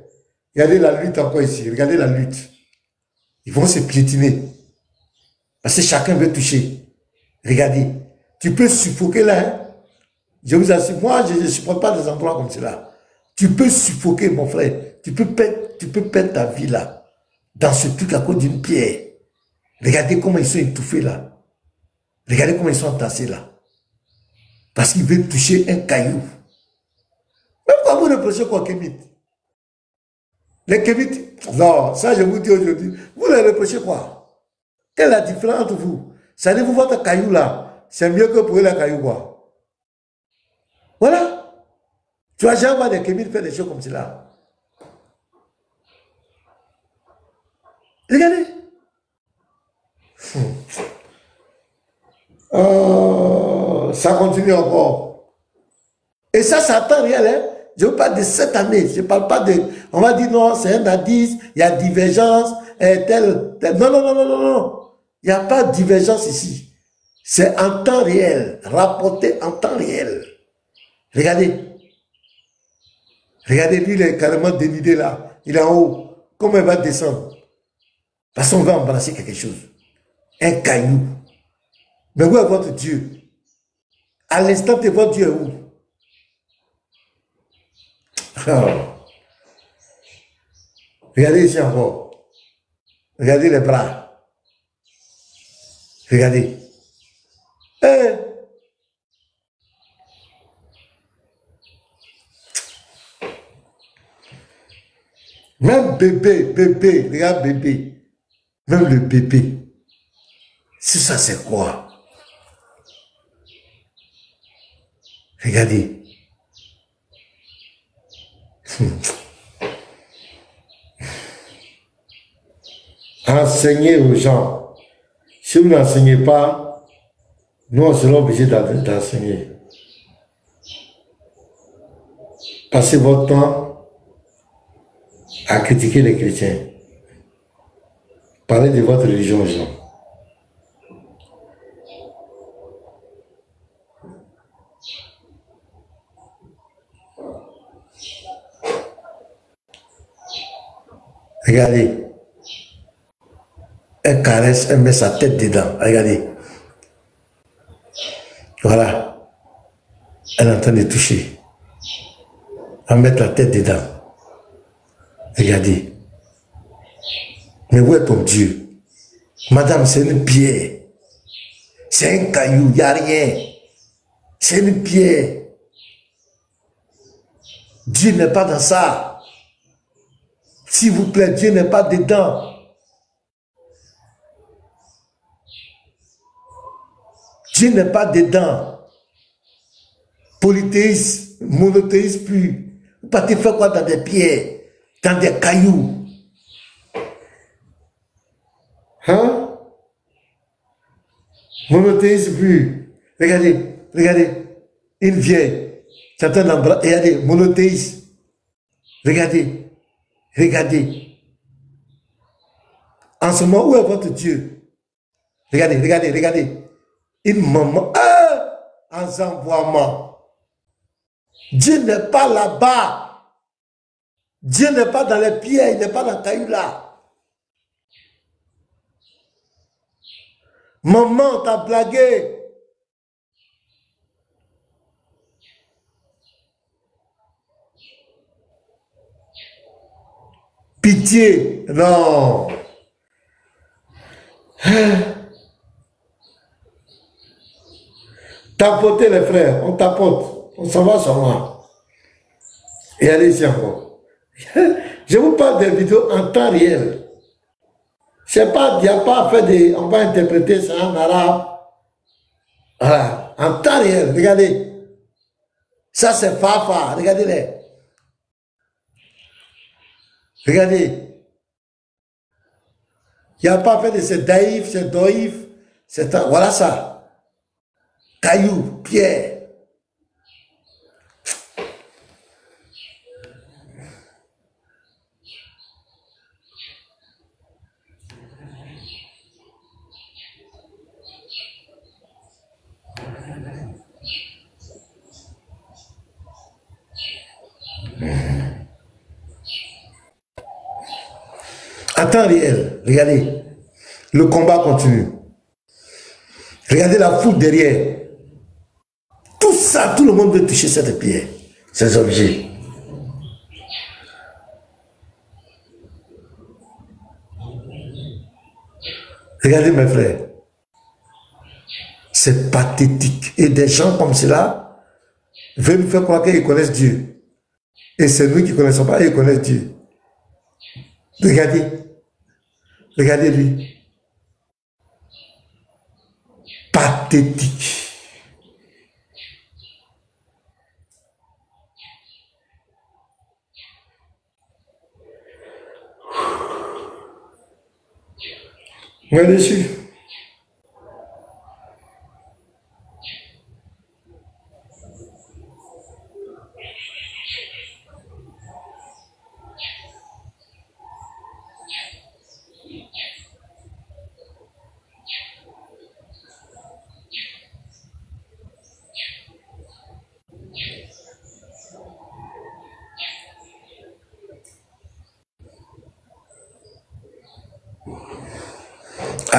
Regardez la lutte encore ici. Regardez la lutte. Ils vont se piétiner. Parce que chacun veut toucher. Regardez. Tu peux suffoquer là. Hein? Je vous assure, moi, je ne supporte pas des endroits comme cela. Tu peux suffoquer, mon frère. Tu peux perdre ta vie là. Dans ce truc à cause d'une pierre. Regardez comment ils sont étouffés là. Regardez comment ils sont entassés là. Parce qu'ils veulent toucher un caillou. Mais pourquoi vous reprochez quoi, Kémy? Les Kémites, non, ça je vous dis aujourd'hui, vous les reprochez quoi? Quelle est la différence entre vous? Ça dit, vous, votre caillou là, c'est mieux que pour la caillou quoi. Voilà. Tu vas jamais voir des Kémites faire des choses comme cela. Regardez. Ça continue encore. Et ça, ça attend rien, hein? Je ne parle pas de cette année. Je ne parle pas de... On va dire non, c'est un indice, il y a divergence, tel. Non, non, non, non, non, non. Il n'y a pas de divergence ici. C'est en temps réel. Rapporté en temps réel. Regardez. Regardez, lui, il est carrément dénudé là. Il est en haut. Comment il va descendre? Parce qu'on va embrasser quelque chose. Un caillou. Mais où est votre Dieu? À l'instant, votre Dieu est où? Oh. Regardez ici encore. Regardez les bras. Regardez. Même bébé, regarde bébé. Même le bébé. Si ça c'est quoi? Regardez. Enseignez aux gens. Si vous n'enseignez pas, nous on sera obligés d'enseigner. Passez votre temps à critiquer les chrétiens. Parlez de votre religion aux gens. Regardez. Elle caresse, elle met sa tête dedans. Regardez. Voilà. Elle est en train de toucher. Elle va mettre la tête dedans. Regardez. Mais où est ton Dieu? Madame, c'est une pierre. C'est un caillou, il n'y a rien. C'est une pierre. Dieu n'est pas dans ça. S'il vous plaît, Dieu n'est pas dedans. Dieu n'est pas dedans. Polythéisme, monothéisme plus. Vous partez faire quoi dans des pierres, dans des cailloux? Hein? Monothéisme plus. Regardez, regardez. Une vieille. J'entends l'embrasser. Regardez, monothéisme. Regardez. Regardez. En ce moment, où est votre Dieu? Regardez, regardez, regardez. Une maman. En envoiement. Dieu n'est pas là-bas. Dieu n'est pas dans les pierres, il n'est pas dans le caillou là. Maman, t'as blagué. Pitié, non. Tapotez les frères, on tapote, on s'en va sur moi. Et allez ici encore. Je vous parle des vidéos en temps réel. Je sais pas, il n'y a pas à faire des... On va interpréter ça en arabe. Voilà, en temps réel, regardez. Ça c'est Fafa, regardez-les. Regardez. Il n'y a pas à faire de ces daïf, ces doïf, voilà ça. Caillou, pierre. En temps réel, regardez, le combat continue. Regardez la foule derrière. Tout ça, tout le monde veut toucher cette pierre, ces objets. Regardez mes frères. C'est pathétique. Et des gens comme cela veulent nous faire croire qu'ils connaissent Dieu. Et c'est nous qui ne connaissons pas, ils connaissent Dieu. Regardez. Regardez lui. Pathétique. Regardez dessus.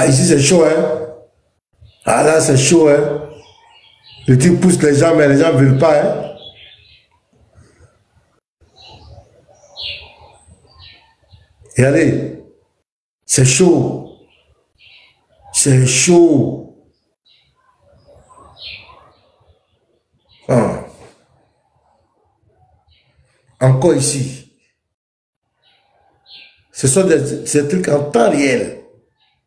Ah, ici c'est chaud, hein. Ah là c'est chaud, hein. Le type pousse les gens, mais les gens ne veulent pas, hein. Regardez, c'est chaud. C'est chaud. Ah. Encore ici. Ce sont ces trucs en temps réel.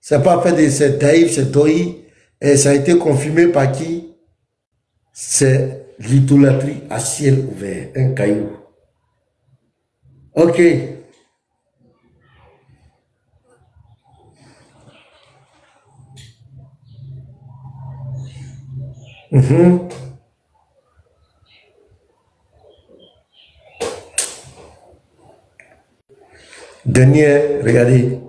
C'est pas fait de ces taïfs, ces toïs, et ça a été confirmé par qui? C'est l'idolâtrie à ciel ouvert, un caillou. Ok. Dernier, regardez,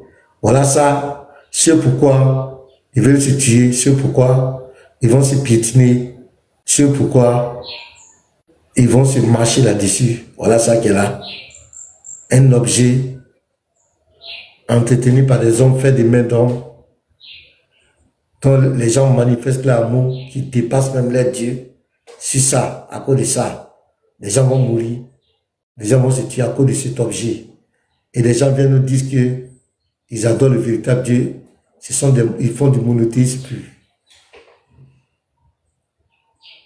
voilà ça. Ce pourquoi ils veulent se tuer, ce pourquoi ils vont se piétiner, ce pourquoi ils vont se marcher là-dessus. Voilà ça qui est là. Un objet entretenu par des hommes faits des mains d'hommes, dont les gens manifestent leur amour qui dépasse même leur Dieu. C'est ça, à cause de ça, les gens vont mourir, les gens vont se tuer à cause de cet objet. Et les gens viennent nous dire que ils adorent le véritable Dieu. Ils font du monothéisme pur.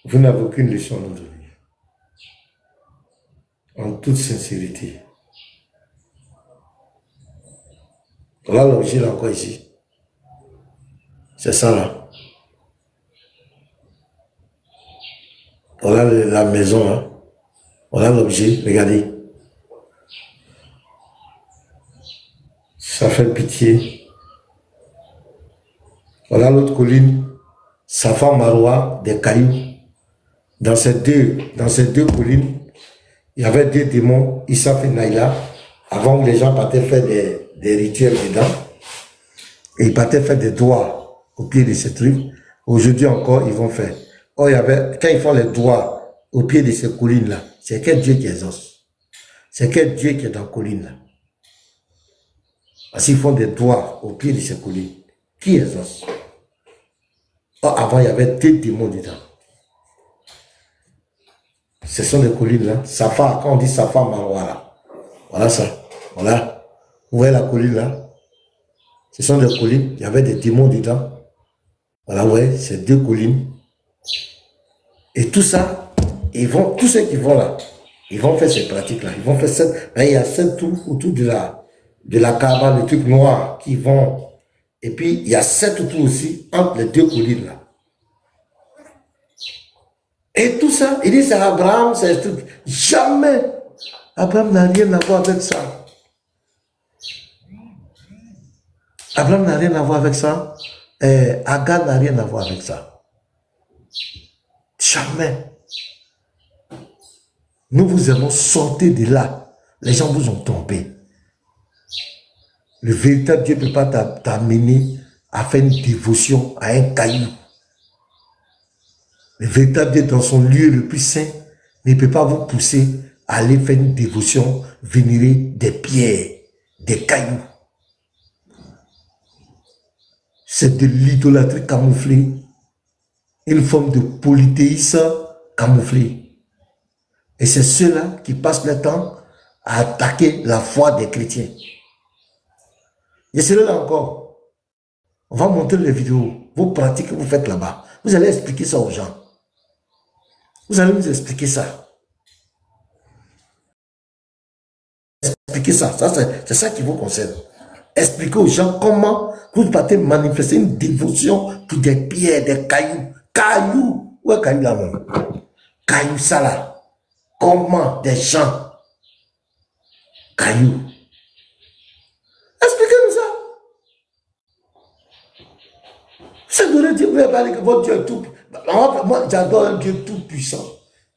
Vous n'avez aucune leçon à nous donner. En toute sincérité. Voilà l'objet là encore ici. C'est ça là. Voilà la maison là. Voilà l'objet, regardez. Ça fait pitié. Voilà l'autre colline. Safa Marwa, des cailloux. Dans ces deux collines, il y avait deux démons, Issaf et Naïla. Avant que les gens partaient faire des rituels dedans. Et ils partaient faire des doigts au pied de ces trucs. Aujourd'hui encore, ils vont faire. Oh, quand ils font les doigts au pied de ces collines-là, c'est quel Dieu qui exauce? C'est quel Dieu qui est dans la colline là? Parce qu'ils font des doigts au pied de ces collines. Qui exauce? Oh, avant, il y avait deux démons dedans. Ce sont des collines là. Safa, quand on dit Safa Marwa là. Voilà ça. Voilà. Vous voyez la colline là? Ce sont des collines. Il y avait des démons dedans. Voilà, ouais, c'est deux collines. Et tout ça, tous ceux qui vont là, ils vont faire ces pratiques-là. Ils vont faire ça. Il y a 7 tours autour de la Kaaba, les trucs noirs qui vont. Et puis, il y a 7 tours aussi entre les deux collines là. Et tout ça, il dit c'est Abraham, c'est un truc. Jamais Abraham n'a rien à voir avec ça. Abraham n'a rien à voir avec ça. Agar n'a rien à voir avec ça. Jamais. Nous vous avons sorti de là. Les gens vous ont tombé. Le véritable Dieu ne peut pas t'amener à faire une dévotion à un caillou. Le véritable Dieu dans son lieu le plus saint ne peut pas vous pousser à aller faire une dévotion, vénérer des pierres, des cailloux. C'est de l'idolâtrie camouflée, une forme de polythéisme camouflé. Et c'est ceux-là qui passent le temps à attaquer la foi des chrétiens. Et c'est là encore. On va montrer les vidéos, vos pratiques que vous faites là-bas. Vous allez expliquer ça aux gens. Vous allez nous expliquer ça. Expliquez ça. C'est ça qui vous concerne. Expliquez aux gens comment vous partez manifester une dévotion pour des pierres, des cailloux. Cailloux. Où est caillou là même? Cailloux ça là. Comment des gens. Cailloux. Expliquez-nous ça. C'est de Dieu, vous pouvez parler que votre Dieu est tout. Moi, j'adore un Dieu tout puissant.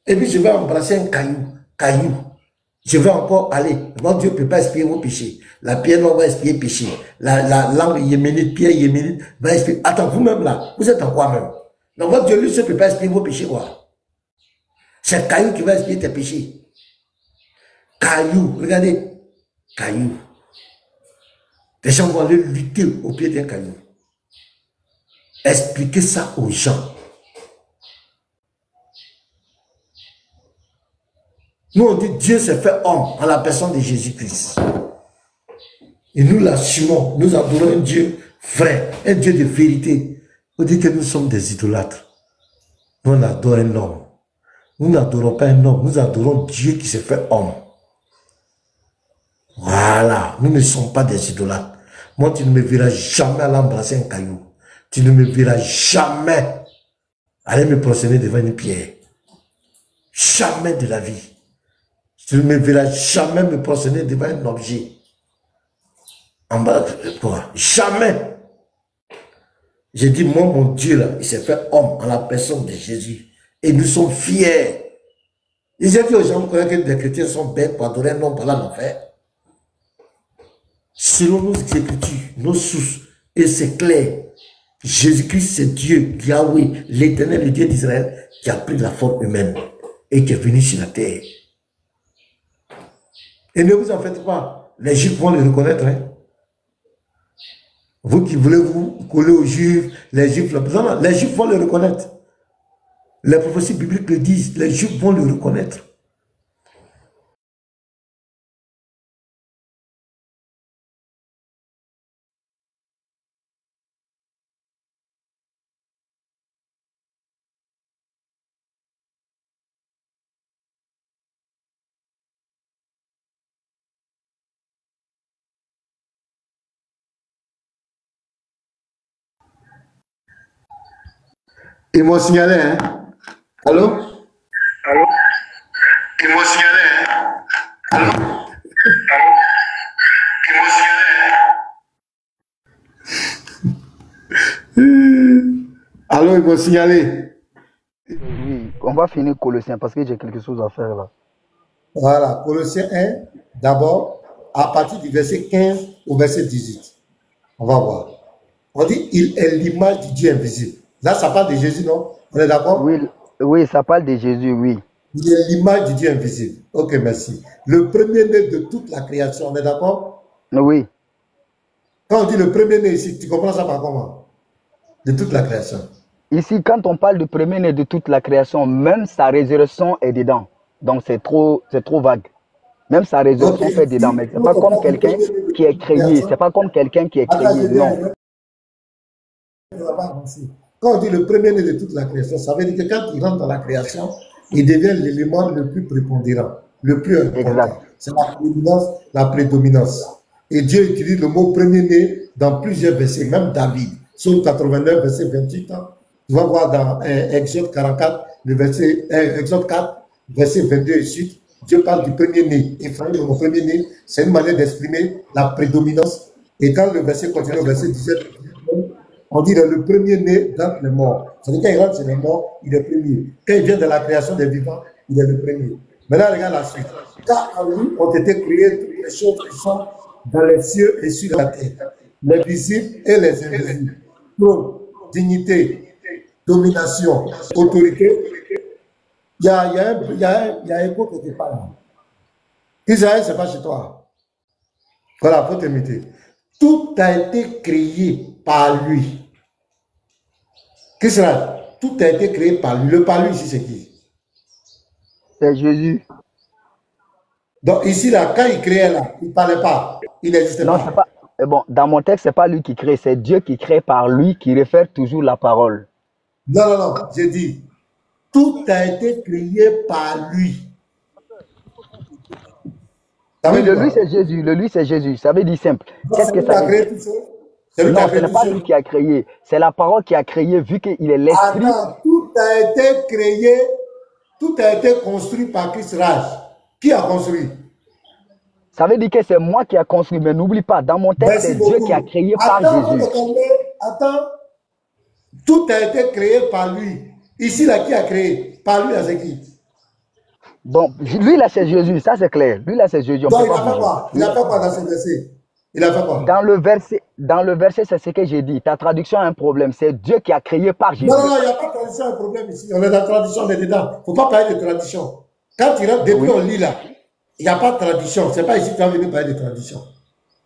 Et puis, je vais embrasser un caillou. Je vais encore aller. Votre Dieu ne peut pas expier vos péchés. La pierre noire va expier péché. La langue yéménite, pierre yéménite, va expier. Attends, vous-même là, vous êtes en quoi même? Donc, votre Dieu, lui, ne peut pas expier vos péchés, quoi. C'est le caillou qui va expier tes péchés. Caillou, regardez. Caillou. Les gens vont aller lutter au pied d'un caillou. Expliquez ça aux gens. Nous, on dit Dieu s'est fait homme en la personne de Jésus-Christ. Et nous l'assumons. Nous adorons un Dieu vrai, un Dieu de vérité. On dit que nous sommes des idolâtres. Nous, on adore un homme. Nous n'adorons pas un homme. Nous adorons Dieu qui s'est fait homme. Voilà. Nous ne sommes pas des idolâtres. Moi, tu ne me verras jamais aller embrasser un caillou. Tu ne me verras jamais aller me prosterner devant une pierre. Jamais de la vie. Tu ne me verras jamais me prosterner devant un objet. En bas, quoi? Jamais. J'ai dit, moi, mon Dieu, là, il s'est fait homme en la personne de Jésus. Et nous sommes fiers. Et j'ai dit aux gens, vous croyez que les chrétiens sont bêtes pour adorer un homme par là en enfer? Selon nos écritures, nos sources, Et c'est clair. Jésus-Christ, c'est Dieu, Yahweh, l'Éternel, le Dieu d'Israël, qui a pris la forme humaine et qui est venu sur la terre. Et ne vous en faites pas. Les Juifs vont le reconnaître. Hein. Vous qui voulez vous coller aux Juifs, les Juifs, non, les Juifs vont le reconnaître. Les prophéties bibliques le disent, les Juifs vont le reconnaître. Ils m'ont signalé, hein? Allô? Allô? Ils m'ont signalé, hein? Allô? Allô? Ils m'ont signalé, hein? Allô, ils m'ont signalé. Oui, on va finir Colossiens parce que j'ai quelque chose à faire là. Voilà, Colossiens 1, d'abord, à partir du verset 15 au verset 18. On va voir. On dit, il est l'image du Dieu invisible. Là, ça parle de Jésus, non? On est d'accord? Oui, oui, ça parle de Jésus, oui. Il est l'image du Dieu invisible. Ok, merci. Le premier-né de toute la création, on est d'accord? Oui. Quand on dit le premier-né ici, tu comprends ça par comment? De toute la création. Ici, quand on parle de premier-né de toute la création, même sa résurrection est dedans. Donc, c'est trop vague. Même sa résurrection Ok, est dedans, mais c'est pas comme quelqu'un qui est créé. C'est pas comme quelqu'un qui est créé, non. Quand on dit le premier-né de toute la création, ça veut dire que quand il rentre dans la création, il devient l'élément le plus prépondérant, le plus important. C'est la prédominance. Et Dieu utilise le mot premier-né dans plusieurs versets, même David, Psaume 89, verset 28. Tu vas voir dans Exode 44, Exode 4, verset 22 et suite, Dieu parle du premier-né. Ephraïm, le premier-né, c'est une manière d'exprimer la prédominance. Et quand le verset continue, au verset 17, on dit le premier-né d'entre les morts. C'est-à-dire quand il rentre chez les morts, il est premier. Quand il vient de la création des vivants, il est le premier. Maintenant, regarde la suite. Car en lui ont été créées toutes les choses qui sont dans les cieux et sur la terre, les visibles et les invisibles. Trône, dignité, domination, autorité. Il y a écho quelque part là. Israël, ce n'est pas chez toi. Voilà, il faut t'imiter. Tout a été créé par lui. Qu'est-ce que c'est? Tout a été créé par lui. Le par lui ici, c'est qui? C'est Jésus. Donc ici, là, quand il créait là, il ne parlait pas. Il n'existait pas. Non, c'est pas. Bon, dans mon texte, c'est pas lui qui crée, c'est Dieu qui crée par lui, qui réfère toujours la parole. Non, non, non, j'ai dit, tout a été créé par lui. Oui, le lui, c'est Jésus. Le lui, c'est Jésus. Ça veut dire simple. Qu'est-ce que ça veut dire? Non, ce n'est pas lui qui a créé. C'est la parole qui a créé, vu qu'il est l'esprit. Attends, tout a été créé, tout a été construit par Christ Raj. Qui a construit? Ça veut dire que c'est moi qui a construit, mais n'oublie pas, dans mon texte, c'est Dieu qui a créé par Jésus. Attends, tout a été créé par lui. Ici, là, qui a créé? Par lui, là, c'est qui? Bon, lui, là, c'est Jésus, ça c'est clair. Lui, là, c'est Jésus. Donc, il a fait quoi? Il a fait quoi dans ce verset? Il a fait quoi? Dans le verset, c'est ce que j'ai dit. Ta traduction a un problème. C'est Dieu qui a créé par Jésus. Non, non, non, il n'y a pas de traduction, un problème ici. On est dans la tradition, on est dedans. Il ne faut pas parler de tradition. Quand il rentre, depuis on lit là, il n'y a pas de tradition. Ce n'est pas ici que tu vas venir parler de tradition.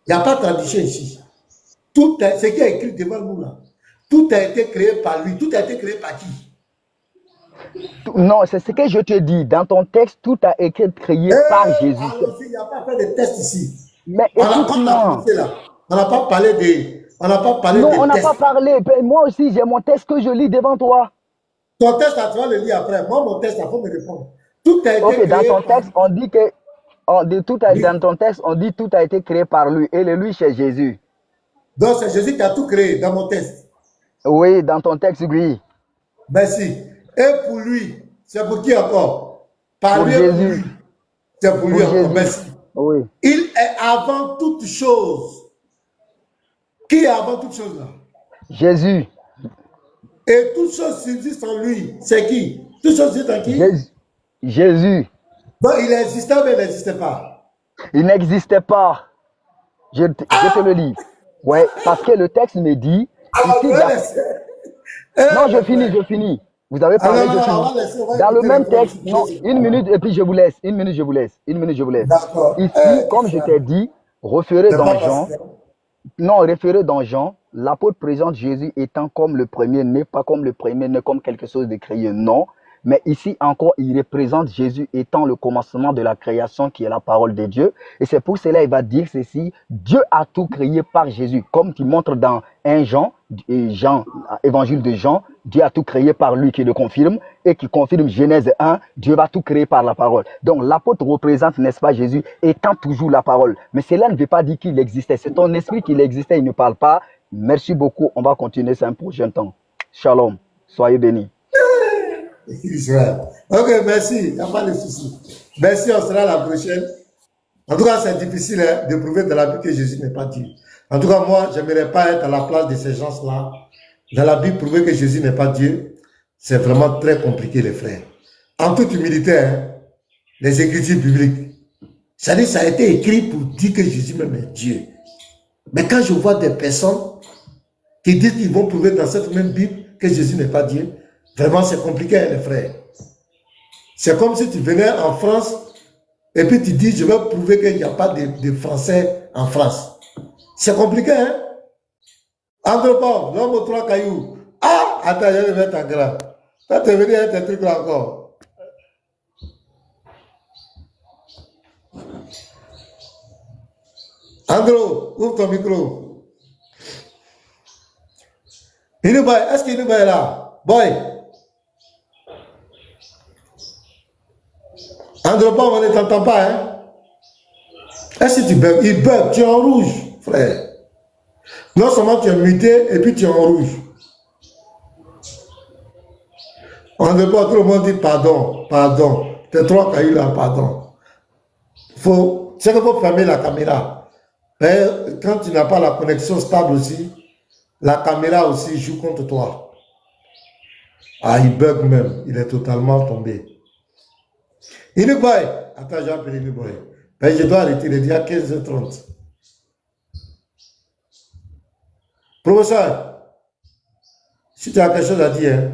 Il n'y a pas de tradition ici. Tout ce qui est écrit devant nous là, tout a été créé par lui. Tout a été créé par qui? Non, c'est ce que je te dis. Dans ton texte, tout a été créé par Jésus. Il n'y a pas fait de test ici. Mais écoute-moi. On n'a pas parlé des. On n'a pas parlé non, des on n'a tests. pas parlé. Moi aussi, j'ai mon texte que je lis devant toi. Ton test, là, tu vas le lire après. Moi, mon test, il faut me répondre. Tout a été créé. Dans ton texte, on dit que. Dans ton texte, on dit tout a été créé par lui. Et le lui, c'est Jésus. Donc, c'est Jésus qui a tout créé dans mon texte. Oui, dans ton texte, oui. Merci. Et pour lui, c'est pour qui encore? Par pour lui Jésus. Pour lui. C'est pour lui encore. Jésus. Merci. Oui. Il est avant toute chose. Qui est avant toute chose là? Jésus. Et toute chose subsiste en lui. C'est qui? Toute chose subsiste en qui? Jésus. Donc, il existait mais il n'existait pas. Il n'existait pas. Je te le dis. Ouais, parce que le texte me dit, ici, non, je finis. Vous avez parlé de tout. Dans le même texte, non, une minute et puis je vous laisse. D'accord. Ici, comme je t'ai dit, référé dans Jean, l'apôtre présente Jésus étant comme le premier-né, pas comme le premier-né, comme quelque chose de créé, non. Mais ici encore, il représente Jésus étant le commencement de la création qui est la parole de Dieu. Et c'est pour cela qu'il va dire ceci, Dieu a tout créé par Jésus. Comme tu montres dans 1 Jean, évangile de Jean, Dieu a tout créé par lui qui le confirme et qui confirme Genèse 1, Dieu va tout créer par la parole. Donc l'apôtre représente, n'est-ce pas, Jésus étant toujours la parole. Mais cela ne veut pas dire qu'il existait. C'est ton esprit qu'il existait, il ne parle pas. Merci beaucoup, on va continuer ça un prochain temps. Shalom, soyez bénis. Israël. Ok, merci, il n'y a pas de souci. Merci, on sera la prochaine. En tout cas, c'est difficile de prouver dans la Bible que Jésus n'est pas Dieu. En tout cas, moi, je n'aimerais pas être à la place de ces gens-là. Dans la Bible, prouver que Jésus n'est pas Dieu, c'est vraiment très compliqué, les frères. En toute humilité, les écritures bibliques, ça a été écrit pour dire que Jésus même est Dieu. Mais quand je vois des personnes qui disent qu'ils vont prouver dans cette même Bible que Jésus n'est pas Dieu, vraiment, c'est compliqué, les frères. C'est comme si tu venais en France et puis tu dis, je vais prouver qu'il n'y a pas de Français en France. C'est compliqué, hein? Andropov, l'homme aux 3 cailloux. Ah! Attends, je vais mettre en grand. Ça te venu avec tes trucs là encore. Andro, ouvre ton micro. Inuboy, est-ce qu'Inuboy est là? Boy. Andropov, on ne t'entend pas, hein? Est-ce que tu bugs? Il bug, tu es en rouge, frère. Non seulement tu es muté et puis tu es en rouge. Andropov, tout le monde dit pardon, pardon. Tes 3 cailloux là, pardon. C'est qu'il faut fermer la caméra. Mais quand tu n'as pas la connexion stable aussi, la caméra aussi joue contre toi. Ah, il bug même. Il est totalement tombé. Inuboy. Attends, j'ai appelé Inuboy. Ben, je dois arrêter. Il est déjà 15h30. Professeur, si tu as quelque chose à dire, hein?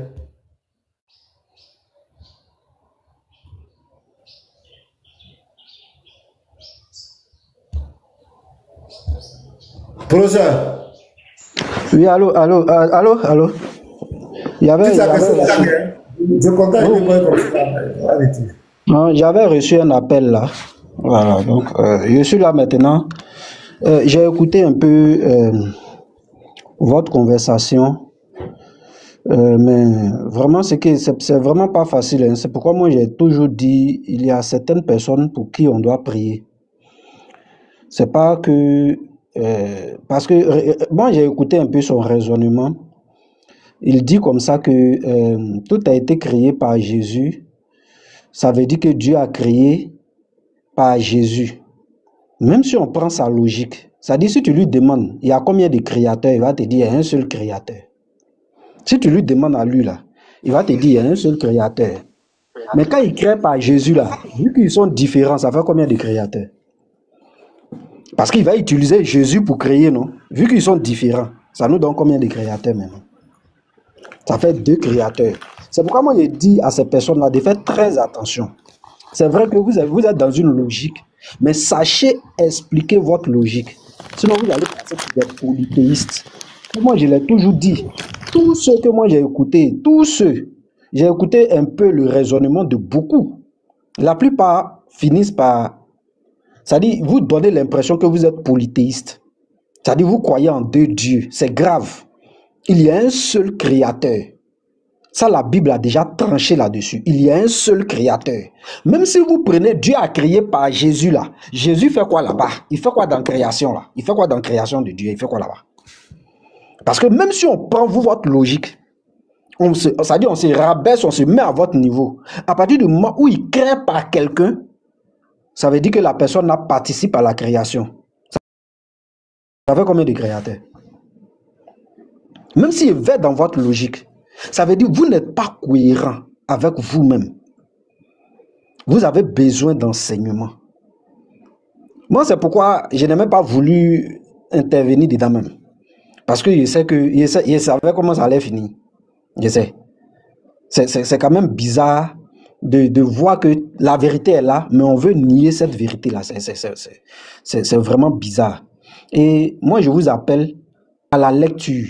Professeur. Oui, allô. J'avais reçu un appel là. Voilà, donc je suis là maintenant. J'ai écouté un peu votre conversation, mais vraiment c'est vraiment pas facile, hein. C'est pourquoi moi j'ai toujours dit, il y a certaines personnes pour qui on doit prier. C'est pas que parce que moi j'ai écouté un peu son raisonnement. Il dit comme ça que tout a été créé par Jésus. Ça veut dire que Dieu a créé par Jésus. Même si on prend sa logique, ça dit si tu lui demandes, il y a combien de créateurs, il va te dire il y a un seul créateur. Si tu lui demandes à lui là, il va te dire il y a un seul créateur. Mais quand il crée par Jésus là, vu qu'ils sont différents, ça fait combien de créateurs? Parce qu'il va utiliser Jésus pour créer, non? Vu qu'ils sont différents, ça nous donne combien de créateurs maintenant? Ça fait 2 créateurs. C'est pourquoi moi je dis à ces personnes-là de faire très attention. C'est vrai que vous êtes dans une logique, mais sachez expliquer votre logique. Sinon vous allez penser que vous êtes polythéistes. Moi je l'ai toujours dit. Tous ceux que moi j'ai écoutés, j'ai écouté un peu le raisonnement de beaucoup. La plupart finissent par... C'est-à-dire, vous donnez l'impression que vous êtes polythéiste. C'est-à-dire, vous croyez en 2 dieux. C'est grave. Il y a un seul créateur. Ça, la Bible a déjà tranché là-dessus. Il y a un seul créateur. Même si vous prenez Dieu a créé par Jésus là. Jésus fait quoi là-bas? Il fait quoi dans la création là? Il fait quoi dans la création de Dieu? Il fait quoi là-bas? Parce que même si on prend votre logique, c'est-à-dire on se rabaisse, on se met à votre niveau. À partir du moment où il crée par quelqu'un, ça veut dire que la personne n'a participé à la création. Ça fait combien de créateurs? Même s'il va dans votre logique, ça veut dire que vous n'êtes pas cohérent avec vous-même. Vous avez besoin d'enseignement. Moi, c'est pourquoi je n'ai même pas voulu intervenir dedans même. Parce que je savais comment ça allait finir. Je sais. C'est quand même bizarre de voir que la vérité est là, mais on veut nier cette vérité-là. C'est vraiment bizarre. Et moi, je vous appelle à la lecture.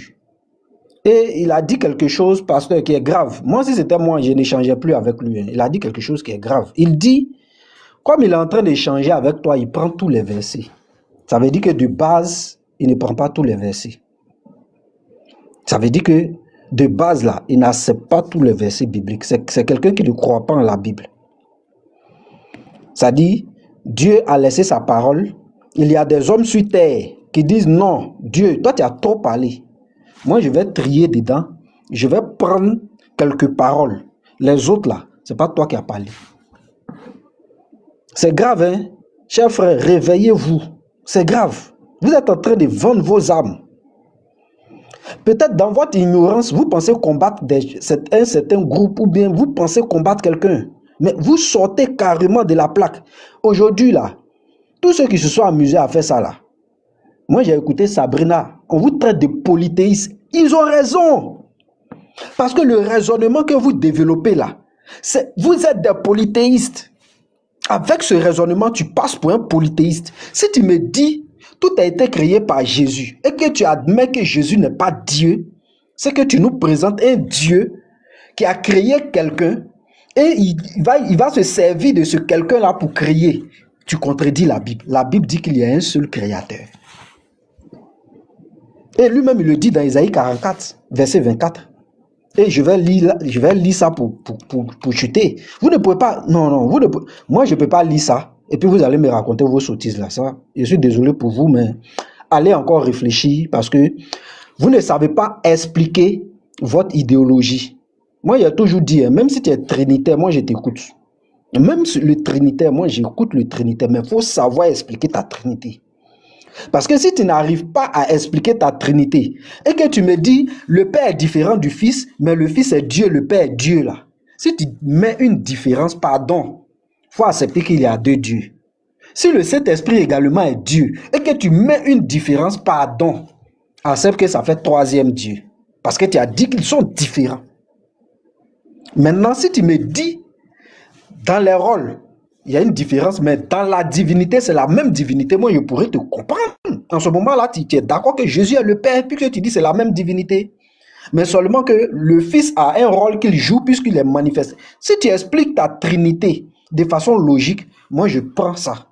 Et il a dit quelque chose, pasteur, qui est grave. Moi, si c'était moi, je n'échangeais plus avec lui. Il a dit quelque chose qui est grave. Il dit, comme il est en train d'échanger avec toi, il prend tous les versets. Ça veut dire que de base, il ne prend pas tous les versets. Ça veut dire que de base, là, il n'accepte pas tous les versets bibliques. C'est quelqu'un qui ne croit pas en la Bible. Ça dit, Dieu a laissé sa parole. Il y a des hommes sur terre qui disent non, Dieu, toi tu as trop parlé. Moi je vais trier dedans, je vais prendre quelques paroles. Les autres là, c'est pas toi qui as parlé. C'est grave, hein? Chers frères, réveillez-vous. C'est grave. Vous êtes en train de vendre vos âmes. Peut-être dans votre ignorance, vous pensez combattre un certain groupe ou bien vous pensez combattre quelqu'un. Mais vous sortez carrément de la plaque. Aujourd'hui là, tous ceux qui se sont amusés à faire ça là, moi j'ai écouté Sabrina, on vous traite de polythéistes. Ils ont raison. Parce que le raisonnement que vous développez là, vous êtes des polythéistes. Avec ce raisonnement, tu passes pour un polythéiste. Si tu me dis, tout a été créé par Jésus et que tu admets que Jésus n'est pas Dieu, c'est que tu nous présentes un Dieu qui a créé quelqu'un et il va se servir de ce quelqu'un-là pour créer. Tu contredis la Bible. La Bible dit qu'il y a un seul créateur. Et lui-même, il le dit dans Isaïe 44, verset 24. Et je vais lire ça pour chuter. Vous ne pouvez pas... Non, moi, je ne peux pas lire ça. Et puis, vous allez me raconter vos sottises là. Ça, je suis désolé pour vous, mais allez encore réfléchir parce que vous ne savez pas expliquer votre idéologie. Moi, j'ai toujours dit, même si tu es trinitaire, moi, je t'écoute. Même le trinitaire, moi, j'écoute le trinitaire, mais il faut savoir expliquer ta trinité. Parce que si tu n'arrives pas à expliquer ta trinité et que tu me dis le Père est différent du Fils, mais le Fils est Dieu, le Père est Dieu là. Si tu mets une différence, pardon, il faut accepter qu'il y a deux dieux. Si le Saint-Esprit également est Dieu et que tu mets une différence, pardon, accepte que ça fait troisième Dieu. Parce que tu as dit qu'ils sont différents. Maintenant, si tu me dis dans les rôles, il y a une différence, mais dans la divinité, c'est la même divinité. Moi, je pourrais te comprendre. En ce moment-là, tu es d'accord que Jésus est le Père, puis que tu dis c'est la même divinité. Mais seulement que le Fils a un rôle qu'il joue puisqu'il est manifesté. Si tu expliques ta Trinité de façon logique, moi, je prends ça.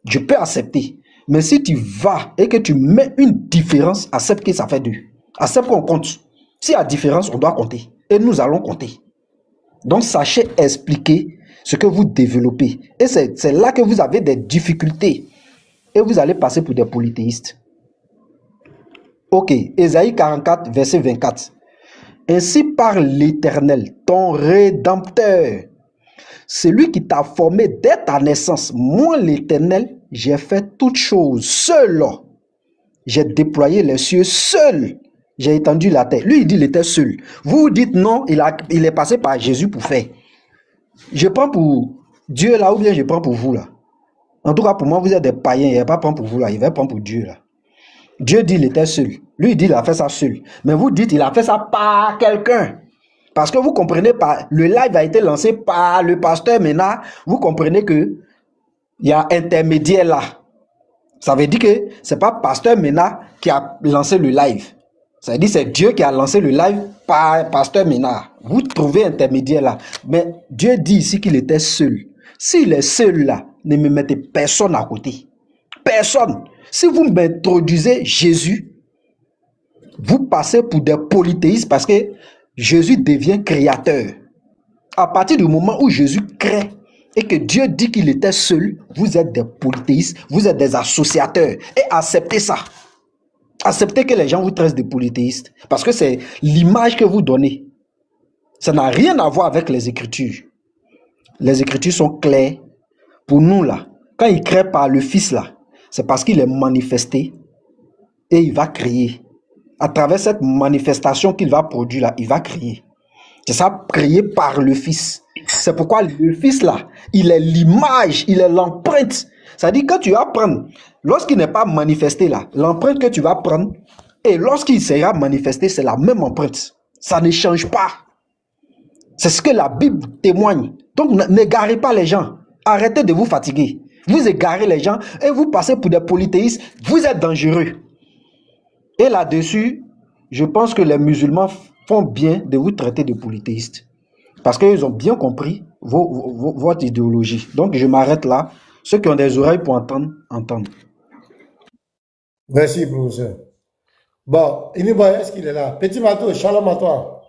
Je peux accepter. Mais si tu vas et que tu mets une différence, accepte que ça fait deux. Accepte qu'on compte. S'il y a différence, on doit compter. Et nous allons compter. Donc, sachez expliquer ce que vous développez. Et c'est là que vous avez des difficultés. Et vous allez passer pour des polythéistes. Ok, Ésaïe 44, verset 24. Ainsi parle l'Éternel, ton Rédempteur, celui qui t'a formé dès ta naissance. Moi, l'Éternel, j'ai fait toutes choses seul. J'ai déployé les cieux seul. J'ai étendu la terre. Lui, il dit qu'il était seul. Vous dites non, il est passé par Jésus pour faire. Je prends pour Dieu là ou bien je prends pour vous là. En tout cas, pour moi, vous êtes des païens. Il ne va pas prendre pour vous là. Il va prendre pour Dieu là. Dieu dit qu'il était seul. Lui, il dit qu'il a fait ça seul. Mais vous dites qu'il a fait ça par quelqu'un. Parce que vous comprenez pas, le live a été lancé par le pasteur Mena. Vous comprenez que il y a intermédiaire là. Ça veut dire que c'est pas pasteur Mena qui a lancé le live. Ça veut dire que c'est Dieu qui a lancé le live par pasteur Mena. Vous trouvez intermédiaire là. Mais Dieu dit ici qu'il était seul. S'il est seul là, ne me mettez personne à côté. Personne. Si vous m'introduisez Jésus, vous passez pour des polythéistes parce que Jésus devient créateur. À partir du moment où Jésus crée et que Dieu dit qu'il était seul, vous êtes des polythéistes, vous êtes des associateurs. Et acceptez ça. Acceptez que les gens vous traitent de polythéistes. Parce que c'est l'image que vous donnez. Ça n'a rien à voir avec les Écritures. Les Écritures sont claires. Pour nous là, quand il crée par le Fils là, c'est parce qu'il est manifesté et il va créer. À travers cette manifestation qu'il va produire là, il va créer. C'est ça, créé par le Fils. C'est pourquoi le Fils là, il est l'image, il est l'empreinte. C'est-à-dire que tu vas prendre, lorsqu'il n'est pas manifesté là, l'empreinte que tu vas prendre Et lorsqu'il sera manifesté, c'est la même empreinte. Ça ne change pas. C'est ce que la Bible témoigne. Donc, n'égarez pas les gens. Arrêtez de vous fatiguer. Vous égarez les gens et vous passez pour des polythéistes. Vous êtes dangereux. Et là-dessus, je pense que les musulmans font bien de vous traiter de polythéistes. Parce qu'ils ont bien compris votre idéologie. Donc, je m'arrête là. Ceux qui ont des oreilles pour entendre, entendent. Merci, professeur. Bon, Iniboy, est-ce qu'il est là? Petit Mato, shalom à toi.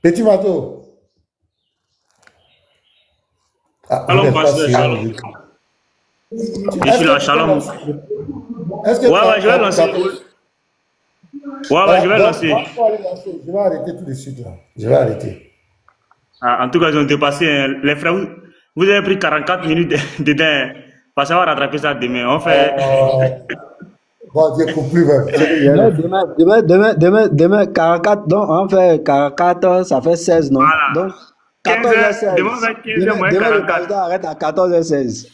Petit Mato. Shalom, pasteur, shalom. Je suis là, shalom. Est-ce que ouais, je vais lancer. Ouais, je vais lancer. Je vais arrêter tout de suite là. Je vais arrêter. Ah, en tout cas, ils ont dépassé. Les frères, vous avez pris 44 minutes dedans. Parce qu'on va rattraper ça demain. On fait. Bon, Dieu coupe plus même. Demain, 44, donc on fait 44, ça fait 16, non? Voilà. Donc, 14 h 16. Demain, on fait 15 demain, moins le 44. président arrête à 14 h 16.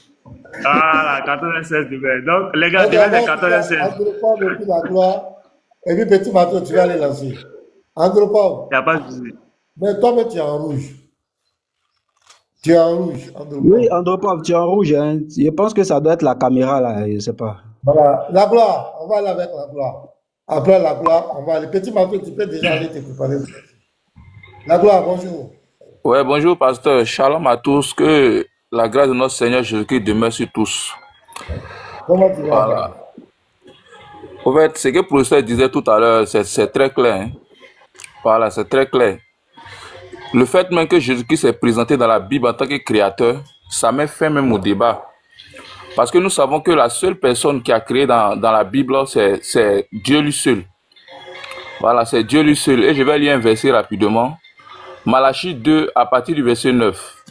Voilà, 14 h 16 demain. Donc, les gars, demain, c'est 14 h 16. Andropov et puis la gloire. Et puis, Petit Mato, tu vas les lancer. Andropov. Il n'y a pas de souci. Mais toi, tu es en rouge. Tu es en rouge, Andropov. Oui, Andropov, tu es en rouge. Hein. Je pense que ça doit être la caméra, là, je ne sais pas. Voilà, la gloire, on va aller avec la gloire. Après la gloire, on va aller. Petit Mato, tu peux déjà aller te préparer. La gloire, bonjour. Ouais, bonjour, pasteur. Shalom à tous. Que la grâce de notre Seigneur Jésus-Christ demeure sur tous. Comment tu vas? Voilà. En fait, ce que le professeur disait tout à l'heure, c'est très clair. Hein? Voilà, c'est très clair. Le fait même que Jésus-Christ s'est présenté dans la Bible en tant que créateur, ça met fin même au débat. Parce que nous savons que la seule personne qui a créé dans la Bible, c'est Dieu lui seul. Voilà, c'est Dieu lui seul. Et je vais lire un verset rapidement. Malachie 2, à partir du verset 9.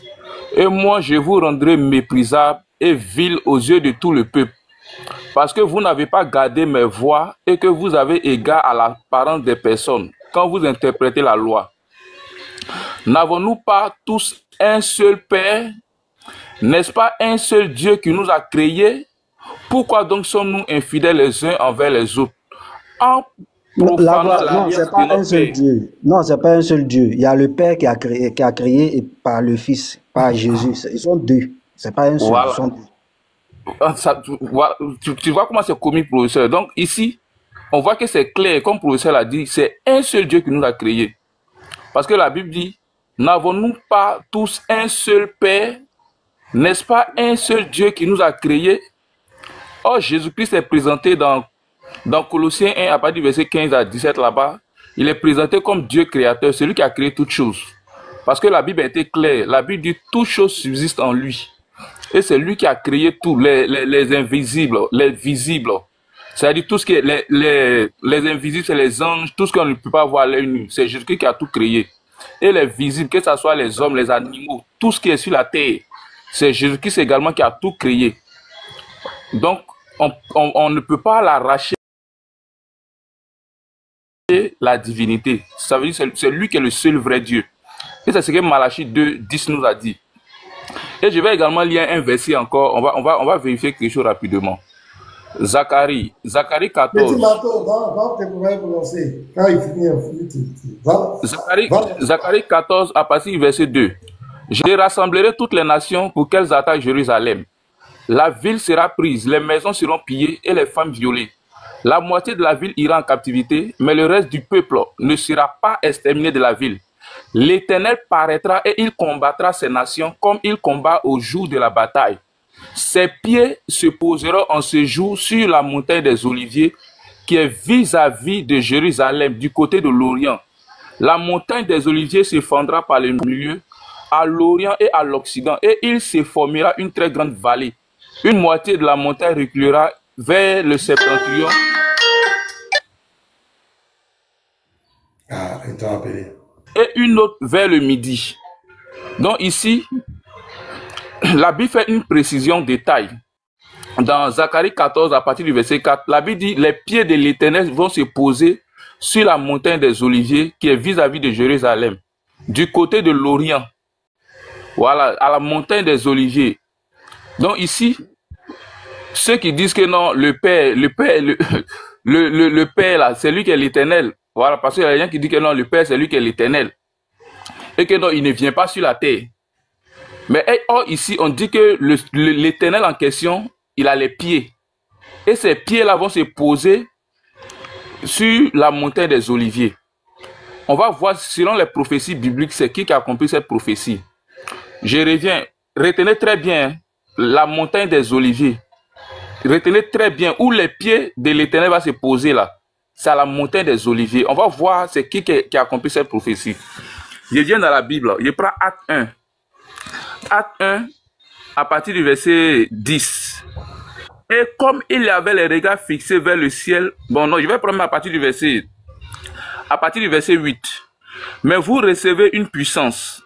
Et moi, je vous rendrai méprisable et vil aux yeux de tout le peuple, parce que vous n'avez pas gardé mes voies et que vous avez égard à l'apparence des personnes quand vous interprétez la loi. N'avons-nous pas tous un seul Père? N'est-ce pas un seul Dieu qui nous a créés? Pourquoi donc sommes-nous infidèles les uns envers les autres? En profanant Non, c'est pas un seul Dieu. Non, c'est pas un seul Dieu. Il y a le Père qui a créé et par le Fils, par Jésus. Ils sont deux. C'est pas un seul. Voilà. Ils sont deux. Ça, tu vois comment c'est comique, professeur. Donc ici, on voit que c'est clair, comme le professeur l'a dit, c'est un seul Dieu qui nous a créés. Parce que la Bible dit, n'avons-nous pas tous un seul Père? N'est-ce pas un seul Dieu qui nous a créés? Or, Jésus-Christ est présenté dans Colossiens 1, à partir du verset 15 à 17 là-bas. Il est présenté comme Dieu créateur, celui qui a créé toutes choses. Parce que la Bible a été claire. La Bible dit, toutes choses subsistent en lui. Et c'est lui qui a créé tout, les invisibles, les visibles. C'est-à-dire tout ce qui est les invisibles, c'est les anges, tout ce qu'on ne peut pas voir à l'œil nu. C'est Jésus qui a tout créé. Et les visibles, que ce soit les hommes, les animaux, tout ce qui est sur la terre, c'est Jésus-Christ également qui a tout créé. Donc, on ne peut pas l'arracher la divinité. Ça veut dire que c'est lui qui est le seul vrai Dieu. Et c'est ce que Malachie 2, 10 nous a dit. Et je vais également lire un verset encore. On va vérifier quelque chose rapidement. Zacharie 14. Petit Mato, va te pouvoir prononcer. Quand il finit, Zacharie 14, à partir du verset 2. Je rassemblerai toutes les nations pour qu'elles attaquent Jérusalem. La ville sera prise, les maisons seront pillées et les femmes violées. La moitié de la ville ira en captivité, mais le reste du peuple ne sera pas exterminé de la ville. L'Éternel paraîtra et il combattra ces nations comme il combat au jour de la bataille. Ses pieds se poseront en ce jour sur la montagne des Oliviers qui est vis-à-vis de Jérusalem du côté de l'Orient. La montagne des Oliviers se fendra par le milieu à l'Orient et à l'Occident et il se formera une très grande vallée. Une moitié de la montagne reculera vers le septentrion. Et une autre vers le midi. Donc ici, la Bible fait une précision de taille. Dans Zacharie 14, à partir du verset 4, la Bible dit, les pieds de l'Éternel vont se poser sur la montagne des Oliviers qui est vis-à-vis de Jérusalem, du côté de l'Orient. Voilà, à la montagne des Oliviers. Donc ici, ceux qui disent que non, le Père le Père, là, c'est lui qui est l'Éternel. Voilà, parce qu'il y a des gens qui disent que non, le Père, c'est lui qui est l'Éternel. Et que non, il ne vient pas sur la terre. Mais or, ici, on dit que l'Éternel en question, il a les pieds. Et ces pieds-là vont se poser sur la montagne des Oliviers. On va voir, selon les prophéties bibliques, c'est qui a accompli cette prophétie. Je reviens. Retenez très bien la montagne des Oliviers. Retenez très bien où les pieds de l'Éternel vont se poser là. C'est à la montagne des Oliviers. On va voir c'est qui a accompli cette prophétie. Je viens dans la Bible. Je prends Acte 1. Acte 1, à partir du verset 10. Et comme il avait les regards fixés vers le ciel, bon non, je vais prendre à partir du verset 8. Mais vous recevez une puissance,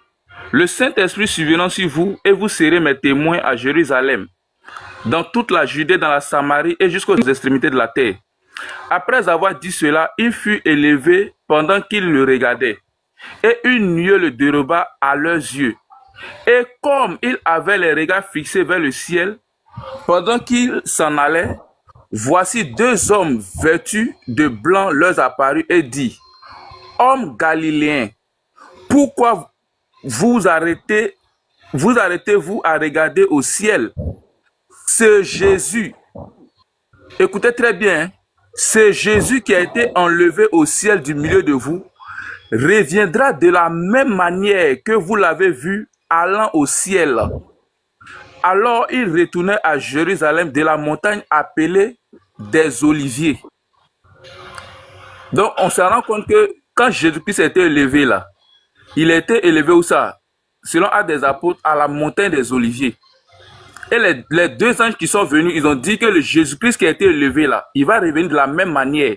le Saint-Esprit survenant sur vous, et vous serez mes témoins à Jérusalem, dans toute la Judée, dans la Samarie et jusqu'aux extrémités de la terre. Après avoir dit cela, il fut élevé pendant qu'ils le regardaient, et une nuée le déroba à leurs yeux. Et comme il avait les regards fixés vers le ciel, pendant qu'ils s'en allaient, voici deux hommes vêtus de blanc leur apparut et dit: Hommes galiléens, pourquoi vous arrêtez-vous à regarder au ciel? C'est Jésus. Écoutez très bien, c'est Jésus qui a été enlevé au ciel du milieu de vous, reviendra de la même manière que vous l'avez vu allant au ciel. Alors il retournait à Jérusalem de la montagne appelée des Oliviers. Donc on se rend compte que quand Jésus-Christ a été élevé là, il a été élevé où ça? Selon Actes des Apôtres, à la montagne des Oliviers. Et les deux anges qui sont venus, ils ont dit que le Jésus-Christ qui a été élevé là, il va revenir de la même manière.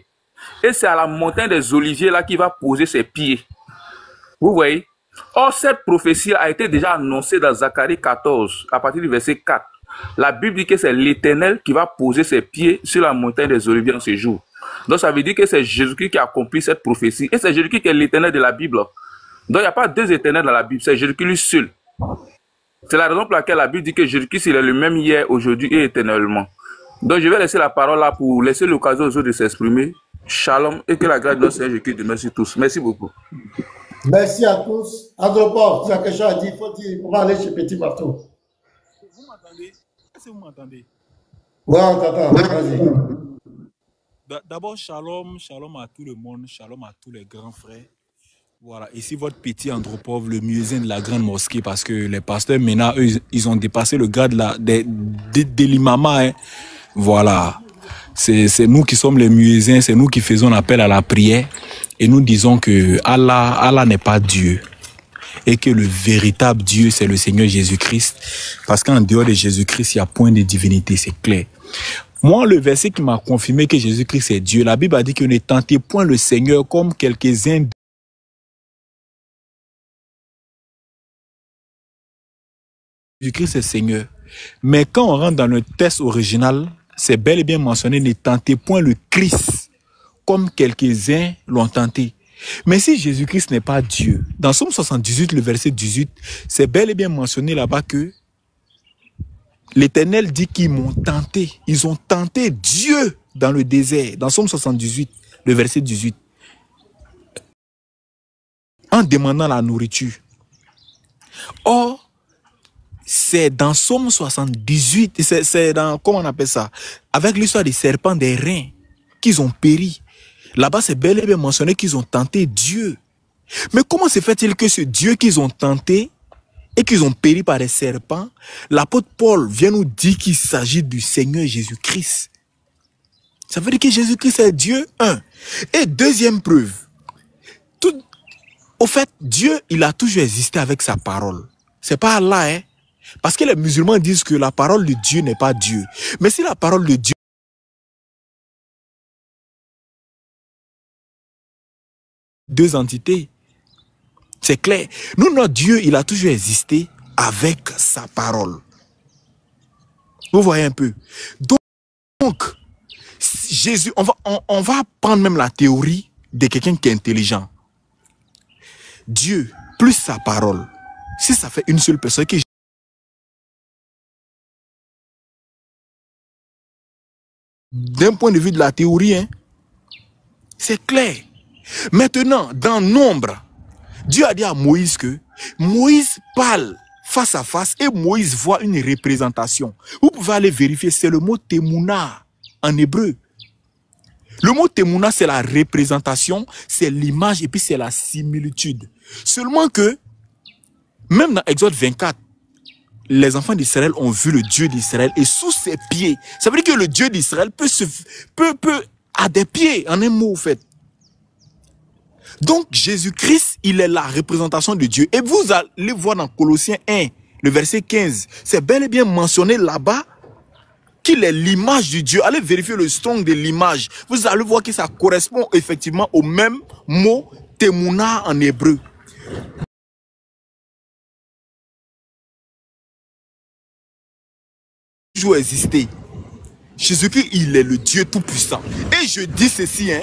Et c'est à la montagne des Oliviers là qu'il va poser ses pieds. Vous voyez? Or, cette prophétie a été déjà annoncée dans Zacharie 14, à partir du verset 4. La Bible dit que c'est l'Éternel qui va poser ses pieds sur la montagne des Oliviers en ce jour. Donc, ça veut dire que c'est Jésus-Christ qui a accompli cette prophétie. Et c'est Jésus-Christ qui est l'Éternel de la Bible. Donc, il n'y a pas deux éternels dans la Bible, c'est Jésus-Christ lui seul. C'est la raison pour laquelle la Bible dit que Jésus-Christ il est le même hier, aujourd'hui et éternellement. Donc, je vais laisser la parole là pour laisser l'occasion aux autres de s'exprimer. Shalom et que la grâce de notre Seigneur Jésus-Christ demeure sur tous. Merci beaucoup. Merci à tous. Andropov, tu as quelque chose à dire, on va aller chez Petit Marteau. Vous m'entendez? Est-ce que vous m'entendez? Oui, on t'entend. Vas-y. D'abord, shalom, shalom à tout le monde, shalom à tous les grands frères. Voilà, ici votre petit Andropov, le muezzin de la grande mosquée, parce que les pasteurs maintenant, eux, ils ont dépassé le grade de l'imama. Hein. Voilà, c'est nous qui sommes les muezzins, c'est nous qui faisons appel à la prière et nous disons que Allah n'est pas Dieu et que le véritable Dieu, c'est le Seigneur Jésus-Christ, parce qu'en dehors de Jésus-Christ, il n'y a point de divinité, c'est clair. Moi, le verset qui m'a confirmé que Jésus-Christ est Dieu, la Bible a dit que ne tentez point le Seigneur comme quelques-uns. Jésus-Christ est Seigneur. Mais quand on rentre dans le texte original, c'est bel et bien mentionné, ne tentez point le Christ comme quelques-uns l'ont tenté. Mais si Jésus-Christ n'est pas Dieu, dans Somme 78, le verset 18, c'est bel et bien mentionné là-bas que l'Éternel dit qu'ils m'ont tenté. Ils ont tenté Dieu dans le désert. Dans Somme 78, le verset 18. En demandant la nourriture. Or, c'est dans Somme 78, c'est dans, comment on appelle ça? Avec l'histoire des serpents des reins qu'ils ont péri. Là-bas, c'est bel et bien mentionné qu'ils ont tenté Dieu. Mais comment se fait-il que ce Dieu qu'ils ont tenté et qu'ils ont péri par des serpents, l'apôtre Paul vient nous dire qu'il s'agit du Seigneur Jésus-Christ? Ça veut dire que Jésus-Christ est Dieu, un. Et deuxième preuve, au fait, Dieu, il a toujours existé avec sa parole. C'est pas Allah, hein. Parce que les musulmans disent que la parole de Dieu n'est pas Dieu. Mais si la parole de Dieu deux entités, c'est clair. Nous, notre Dieu, il a toujours existé avec sa parole. Vous voyez un peu. Donc, Jésus, on va prendre même la théorie de quelqu'un qui est intelligent. Dieu plus sa parole. Si ça fait une seule personne qui d'un point de vue de la théorie, hein, C'est clair. Maintenant, dans Nombre, Dieu a dit à Moïse que Moïse parle face à face et Moïse voit une représentation. Vous pouvez aller vérifier, c'est le mot Temouna en hébreu. Le mot Temouna, c'est la représentation, c'est l'image et puis c'est la similitude. Seulement que, même dans Exode 24, les enfants d'Israël ont vu le Dieu d'Israël et sous ses pieds. Ça veut dire que le Dieu d'Israël a des pieds, en un mot, en fait. Donc, Jésus-Christ, il est la représentation de Dieu. Et vous allez voir dans Colossiens 1, le verset 15, c'est bel et bien mentionné là-bas qu'il est l'image de Dieu. Allez vérifier le strong de l'image. Vous allez voir que ça correspond effectivement au même mot Temouna en hébreu. Toujours existé. Jésus-Christ, il est le Dieu tout-puissant. Et je dis ceci, hein.